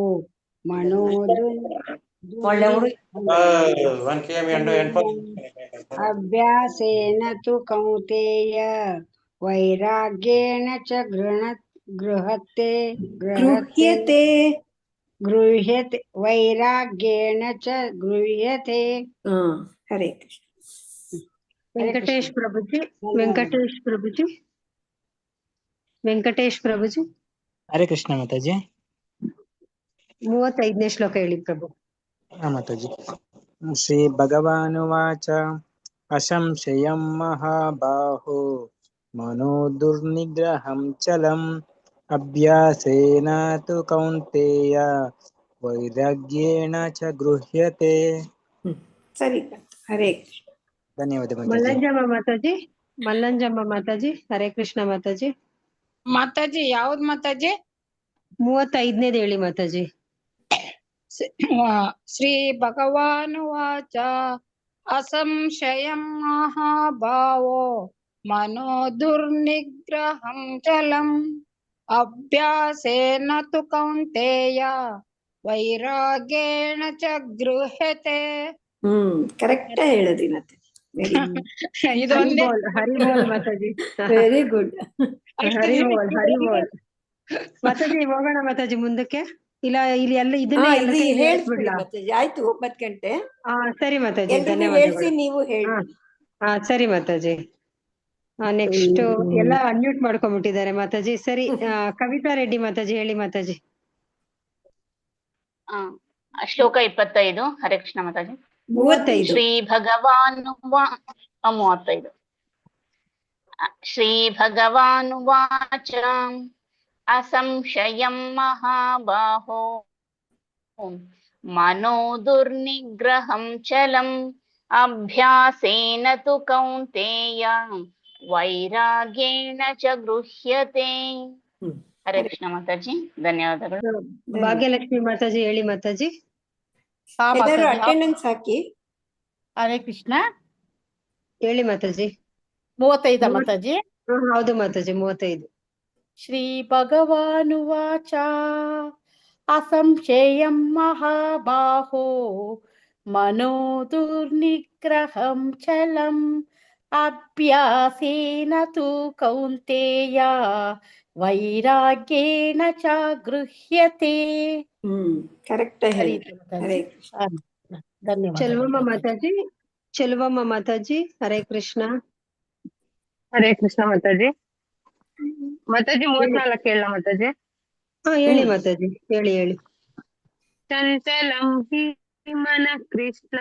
ಅಭ್ಯಾಸೇನ ತು ಕೌಂತೆಯ ವೈರಾಗ್ಯೇಣ ಚ ಗೃಹ್ಯತೆ ವೈರಾಗ್ಯೇಣ ಚ ಗೃಹ್ಯತೆ. ಹರೇ ಕೃಷ್ಣ. ವೆಂಕಟೇಶ್ ಪ್ರಭುಜಿ. ವೆಂಕಟೇಶ್ ಪ್ರಭುಜಿ ಹರೇ ಕೃಷ್ಣ ಮಾತಾಜಿ. 35ನೇ ಶ್ಲೋಕ ಹೇಳಿ ಪ್ರಭು. ಮಾತಾಜಿ. ಶ್ರೀ ಭಗವಾನುವಾಚ ಅಸಂಶಯಂ ಮಹಾಬಾಹೋ ಮನೋ ದುರ್ನಿಗ್ರಹಂ ಚಲಂ ಅಭ್ಯಾಸೇನ ತು ಕೌಂತೆಯ ವೈರಾಗ್ಯೇಣ ಚ ಗೃಹ್ಯತೆ. ಸರಿ. ಹರೇ ಕೃಷ್ಣ. ಧನ್ಯವಾದ ಮಾತಾಜಿ. ಮಲ್ಲಂಜಮ್ಮ ಮಾತಾಜಿ. ಹರೇ ಕೃಷ್ಣ ಮಾತಾಜಿ. ಮಾತಾಜಿ ಯಾವ್ದ್ ಮಾತಾಜಿ? 35ನೇದು ಹೇಳಿ ಮಾತಾಜಿ. ಶ್ರೀ ಭಗವಾನ್ ವಾಚ ಅಸಂಶಯಂ ಮಹಾಭಾವೋ ಮನೋ ದುರ್ನಿಗ್ರಹಂ ಚಲಂ ಅಭ್ಯಾಸೇನ ತು ಕೌಂತೆಯ ವೈರಾಗ್ಯೇಣ ಚ ಗೃಹ್ಯತೆ. ಕರೆಕ್ಟ್ ಹೇಳಿದ್ರಿ ಮತ್ತೆ. ಇದೊಂದೇ. ಹರಿಬೋಲ್ ಮಾತಾಜಿ. Very good. ಹರಿಬೋಲ್ ಮಾತಾಜಿ. ಹೋಗೋಣ ಮಾತಾಜಿ ಮುಂದಕ್ಕೆ. ಇಲ್ಲ ಇಲ್ಲಿ ಎಲ್ಲ ಇದನ್ನೇ ಹೇಳ್ಬಿಡಿ ಮಾತಾಜಿ. ಆಯ್ತು 9 ಗಂಟೆ. ಸರಿ ಮಾತಾಜಿ. ಹೇಳ್ಸಿ ಧನ್ಯವಾದಗಳು. ನೀವು ಹೇಳಿ. ಸರಿ ಮಾತಾಜಿ. ನೆಕ್ಸ್ಟ್ ಎಲ್ಲ ಅನ್ಮ್ಯೂಟ್ ಮಾಡ್ಕೊಂಡ್ಬಿಟ್ಟಿದ್ದಾರೆ ಮಾತಾಜಿ. ಸರಿ. ಕವಿತಾ ರೆಡ್ಡಿ ಮಾತಾಜಿ ಹೇಳಿ ಮಾತಾಜಿ. ಶ್ಲೋಕ 25. ಹರೇ ಕೃಷ್ಣ ಮಾತಾಜಿ. 35. ಶ್ರೀ ಭಗವಾನುವಾಚ ಶ್ರೀ ಭಗವಾನುವಾಚ ಅಸಂಶಯಂ ಮಹಾಬಾಹೋ ಮನೋ ದುರ್ನಿಗ್ರಹಂ ಚಲಂ ಅಭ್ಯಾಸೇನ ತು ಕೌಂತೆಯ ವೈರಾಗ್ಯೇಣ ಚ ಗೃಹ್ಯತೆ. ಹರೇ ಕೃಷ್ಣ ಮಾತಾಜಿ. ಧನ್ಯವಾದಗಳು. ಭಾಗ್ಯಲಕ್ಷ್ಮಿ ಮಾತಾಜಿ ಹೇಳಿ ಮಾತಾಜಿ. ಅಟೆಂಡೆನ್ಸ್ ಹಾಕಿ. ಹರೇ ಕೃಷ್ಣ. ಹೇಳಿ ಮಾತಾಜಿ. 35 ಮಾತಾಜಿ. ಹೌದು ಮಾತಾಜಿ 35. ಶ್ರೀ ಭಗವಾನುವಾಚ ಅಸಂಶಯಂ ಮಹಾಬಾಹೋ ಮನೋ ದುರ್ನಿಗ್ರಹಂ ಚಲಂ ಅಭ್ಯಾಸೇನ ತು ಕೌಂತೆಯ ವೈರಾಗ್ಯೇಣ ಚ ಗೃಹ್ಯತೆ. ಕರೆಕ್ಟ್ ಹೇಳಿ. ಧನ್ಯವಾದ. ಚೆಲುವಮ್ಮ ಮಾತಾಜಿ. ಹರೇ ಕೃಷ್ಣ. ಹರೇ ಕೃಷ್ಣ ಮಾತಾಜಿ. ಮಾತಾಜಿ 34 ಹೇಳ ಮಾತಾಜಿ. ಹೇಳಿ ಮಾತಾಜಿ. ಹೇಳಿ. ಚಂಚಲಂ ಹಿ ಮನಃ ಕೃಷ್ಣ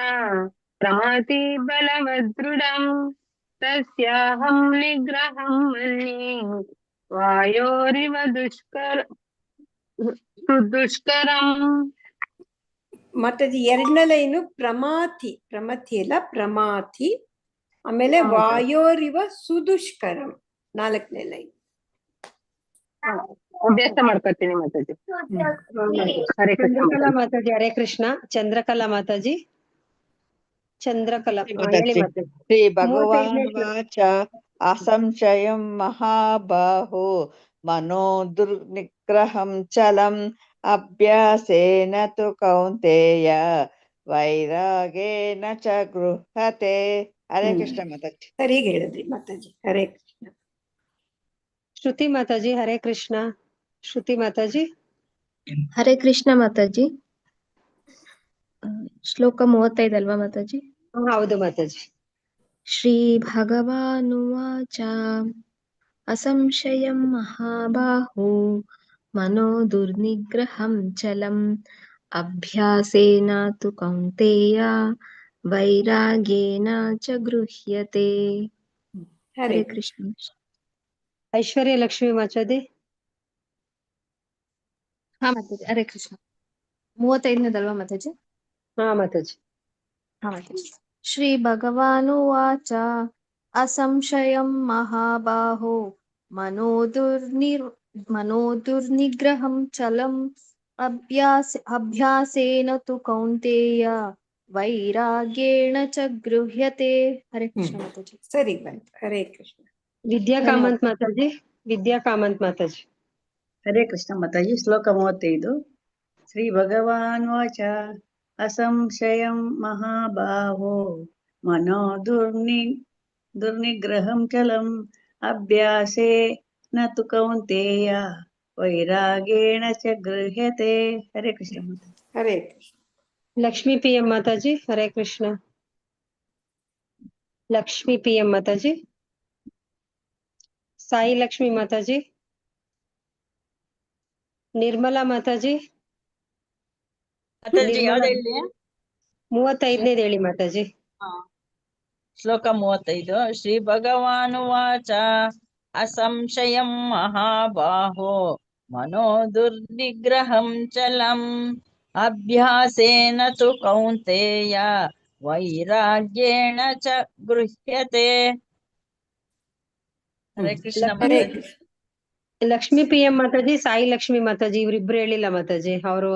ಪ್ರಮಾತಿ ಬಲವದೃಢಂ ತಸ್ಯಾಹಂ ನಿಗ್ರಹಂ ಮನ್ಯೆ ವಾಯೋರಿವ ದುಷ್ಕರಂ. ಮಾತಾಜಿ 2ನೇ ಲೈನು ಪ್ರಮಾತಿ ಅಲ್ಲ ಪ್ರಮಾತಿ. ಆಮೇಲೆ ವಾಯೋರಿವ ಸುದುಷ್ಕರಂ 4ನೇ ಲೈನ್. ಅಭ್ಯಾಸ ಮಾಡ್ಕೊತೀನಿ ಮಾತಾಜಿ. ಹರೇ ಕೃಷ್ಣ ಮಾತಾಜಿ. ಹರೇ ಕೃಷ್ಣ. ಚಂದ್ರಕಲಾ ಮಾತಾಜಿ. ಹೇಳಿ ಮಾತಾಜಿ. ಶ್ರೀ ಭಗವಾನ್ ವಾಚ ಅಸಂಶಯಂ ಮಹಾಬಾಹೋ ಮನೋ ದುರ್ನಿಗ್ರಹಂ ಚಲಂ ಅಭ್ಯಾಸೇನ ತು ಕೌಂತೆಯ ವೈರಾಗ್ಯೇನ ಚ ಗೃಹ್ಯತೆ. ಹರೇ ಕೃಷ್ಣ ಮಾತಾಜಿ. ಸರಿಗೆ ಹೇಳಿದ್ರಿ ಮಾತಾಜಿ. ಹರೇ ಕೃಷ್ಣ. ಶ್ರುತಿ ಮಾತಾಜಿ. ಹರೇ ಕೃಷ್ಣ. ಶ್ರುತಿ ಮಾತಾಜಿ. ಹರೇ ಕೃಷ್ಣ ಮಾತಾಜಿ. ಶ್ಲೋಕ 35 ಅಲ್ವಾ ಮಾತಾಜಿ? ಹೌದು ಮಾತಾಜಿ. ಶ್ರೀ ಭಗವಾನುವಾಚ ಅಸಂಶಯಂ ಮಹಾಬಾಹೋ ಮನೋ ದುರ್ನಿಗ್ರಹಂ ಚಲಂ ಅಭ್ಯಾಸೇನ ತು ಕೌಂತೆಯ ವೈರಾಗ್ಯೇನ ಚ ಗೃಹ್ಯತೆ. ಹರೇ ಕೃಷ್ಣ. ಐಶ್ವರ್ಯ ಲಕ್ಷ್ಮಿ ಮಾತಾಜಿ. ಹಾ ಮಾತಾಜಿ. ಹರೇ ಕೃಷ್ಣ. 35ನೇದಲ್ವಾ ಮಾತಾಜಿ? ಹಾ ಮಾತಾಜಿ. ಹಾ ಮಾತಾಜಿ. ಶ್ರೀ ಭಗವಾನುವಾಚ ಅಸಂಶಯಂ ಮಹಾಬಾಹೋ ಮನೋದುರ್ನಿಗ್ರಹಂ ಚಲಂ ಅಭ್ಯಾಸೇನ ತು ಕೌಂತೆಯ ವೈರಾಗ್ಯೇಣ ಚ ಗೃಹ್ಯತೆ. ಹರೇ ಕೃಷ್ಣ ಮಾತಾಜಿ. ಸರಿ ಬಂತು. ಹರೇ ಕೃಷ್ಣ. ವಿದ್ಯಾ ಕಾಮಂತ್ ಮಾತಾಜಿ. ವಿದ್ಯಾ ಕಾಮಂತ್ ಮಾತಾಜಿ. ಹರೇ ಕೃಷ್ಣ ಮಾತಾಜಿ. ಶ್ಲೋಕ 35. ಶ್ರೀ ಭಗವಾನ್ ವಾಚ ಅಸಂಶಯಂ ಮಹಾಬಾಹೋ ಮನೋ ದುರ್ನಿಗ್ರಹಂ ಚಲಂ ಅಭ್ಯಾಸೇ ನ ತು ಕೌಂತೆಯ ವೈರಾಗ್ಯೇಣ ಚ ಗೃಹ್ಯತೆ. Hare Krishna Mataji. Hare Krishna. Lakshmi P M Mataji. Hare Krishna. Lakshmi P M Mataji. Sai Lakshmi Mataji. Nirmala Mataji. Mataji ಯಾವ್ದು ಹೇಳಿ? 35ನೇದು ಹೇಳಿ ಮಾತಾಜಿ. ಶ್ಲೋಕ 35. ಶ್ರೀ ಭಗವಾನ್ ವಾಚ ಅಸಂಶಯಂ ಮಹಾಬಾಹೋ ಮನೋ ದುರ್ನಿಗ್ರಹಂ ಚಲಂ ಅಭ್ಯಾಸೇನ ತು ಕೌಂತೆಯ ವೈರಾಗ್ಯೇಣ ಚ ಗೃಹ್ಯತೆ. ಹರೇ ಕೃಷ್ಣ ಮಾತಾಜಿ. ಲಕ್ಷ್ಮೀ ಪಿ ಎಂ ಮಾತಾಜಿ, ಸಾಯಿ ಲಕ್ಷ್ಮಿ ಮಾತಾಜಿ ಇವ್ರಿಬ್ರು ಹೇಳಿಲ್ಲ ಮಾತಾಜಿ. ಅವರು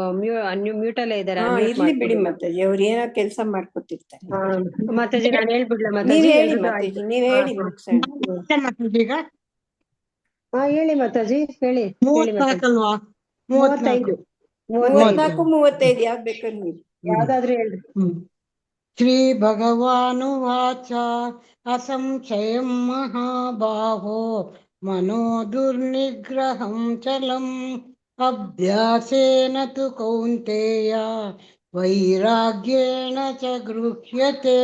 ಮ್ಯೂಟ್ ಅಲ್ಲೇ ಇದಾರೆ. ಇರ್ಲಿ ಬಿಡಿ ಮಾತಾಜಿ, ಅವ್ರು ಏನೋ ಕೆಲಸ ಮಾಡ್ಕೊತಿರ್ತಾರೆ. ಮಾತಾಜಿ ನಾನು ಹೇಳ್ಬಿಡ್ಲಾ ನೀವ್ ಮಾತಾಜಿ? ಹೇಳಿ ಮಾತಾಜಿ, ನೀವ್ ಹೇಳಿ ಮುಗ್ಸೋಣ. ಹಾ ಹೇಳಿ ಮಾತಾಜಿ, ಹೇಳಿ. 34 34, 35 ಯಾವ್ದು ಬೇಕಾದ್ರೆ ನೀವು ಯಾವ್ದಾದ್ರು ಹೇಳ್ರಿ. ಶ್ರೀ ಭಗವಾನುವಾಚ ಅಸಂಶಯಂ ಮಹಾಬಾಹೋ ಮನೋ ದುರ್ನಿಗ್ರಹಂ ಚಲಂ ಅಭ್ಯಾಸೇನ ತು ಕೌಂತೆಯ ವೈರಾಗ್ಯೇಣ ಚ ಗೃಹ್ಯತೆ.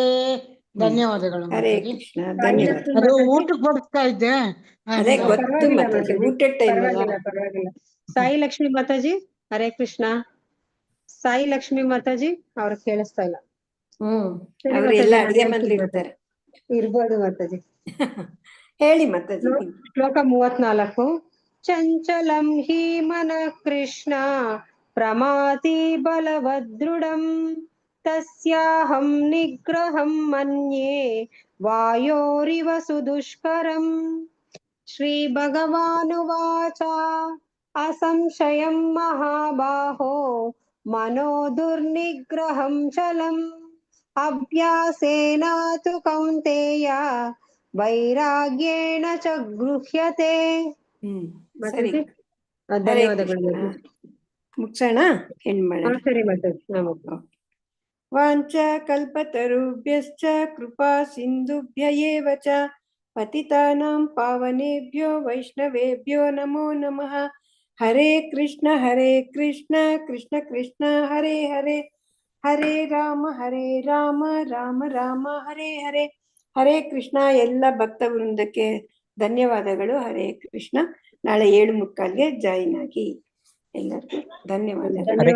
ಧನ್ಯವಾದಗಳು ಹರೇ ಮಾತಾಜಿ. ಕೃಷ್ಣ. ಧನ್ಯವಾದ. ಅದು ಊಟಕ್ಕೆ ಬಡಿಸ್ತಾ ಇದ್ದೆ. ಅದೇ ಗೊತ್ತು ಮಾತಾಜಿ, ಊಟದ ಟೈಮ್ ಅಲ್ಲ. ಪರವಾಗಿಲ್ಲ. ಸಾಯಿ ಲಕ್ಷ್ಮಿ ಮಾತಾಜಿ. ಹರೇ ಕೃಷ್ಣ. ಸಾಯಿ ಲಕ್ಷ್ಮಿ ಮಾತಾಜಿ ಅವ್ರ ಕೇಳಿಸ್ತಾ ಇಲ್ಲ. ಅವ್ರೆಲ್ಲ ಅಡಿಗೆ ಮನೇಲಿ ಇರ್ತಾರೆ. ಇರ್ಬೋದು ಮಾತಾಜಿ. ಹೇಳಿ ಮಾತಾಜಿ. ಶ್ಲೋಕ 34. ಚಂಚಲಂ ಹಿ ಮನಃ ಕೃಷ್ಣ ಪ್ರಮಾತಿ ಬಲವದೃಢಂ ತಸ್ಯಾಹಂ ನಿಗ್ರಹಂ ಮನ್ಯೇ ವಾಯೋರಿವ ಸುದುಷ್ಕರಂ. ಶ್ರೀ ಭಗವಾನುವಾಚ ಅಸಂಶಯಂ ಮಹಾಬಾಹೋ ಮನೋ ದುರ್ನಿಗ್ರಹಂ ಚಲಂ ಅಭ್ಯಾಸೇನ ತು ಕೌಂತೆಯ ವೈರಾಗ್ಯೇಣ ಚ ಗೃಹ್ಯತೆ. ಸರಿ. ಧನ್ಯವಾದಗಳು. ಮುಗ್ಸೋಣ. ಹೆಣ್ಮಳ. ಸರಿ ಮಾತಾಜಿ. ವಾಂಚ ಕಲ್ಪತರುಭ್ಯಶ್ಚ ಕೃಪಾ ಸಿಂಧುಭ್ಯ ಏವ ಚ ಪತಿತಾನಾಂ ಪಾವನೇಭ್ಯೋ ವೈಷ್ಣವೇಭ್ಯೋ ನಮೋ ನಮಃ. ಹರೇ ಕೃಷ್ಣ ಕೃಷ್ಣ ಕೃಷ್ಣ ಹರೇ ಹರೇ, ಹರೇ ರಾಮ ರಾಮ ರಾಮ ಹರೇ ಹರೇ. ಹರೇ ಕೃಷ್ಣ. ಎಲ್ಲ ಭಕ್ತ ವೃಂದಕ್ಕೆ ಧನ್ಯವಾದಗಳು. ಹರೇ ಕೃಷ್ಣ. ನಾಳೆ 7:45ಗೆ ಜಾಯಿನ್ ಆಗಿ. ಎಲ್ಲರಿಗೂ ಧನ್ಯವಾದಗಳು.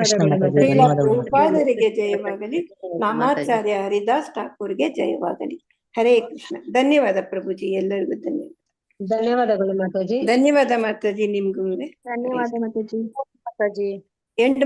ಪ್ರಭುಪಾದರಿಗೆ ಜಯವಾಗಲಿ. ನಾಮಾಚಾರ್ಯ ಹರಿದಾಸ್ ಠಾಕೂರ್ಗೆ ಜಯವಾಗಲಿ. ಹರೇ ಕೃಷ್ಣ. ಧನ್ಯವಾದ ಪ್ರಭುಜಿ, ಎಲ್ಲರಿಗೂ ಧನ್ಯವಾದ. ಧನ್ಯವಾದಗಳು ಮಾತಾಜಿ. ಧನ್ಯವಾದ ಮಾತಾಜಿ. ನಿಮ್ಗೂ ಧನ್ಯವಾದ ಮಾತಾಜಿ. ಎಂಡ್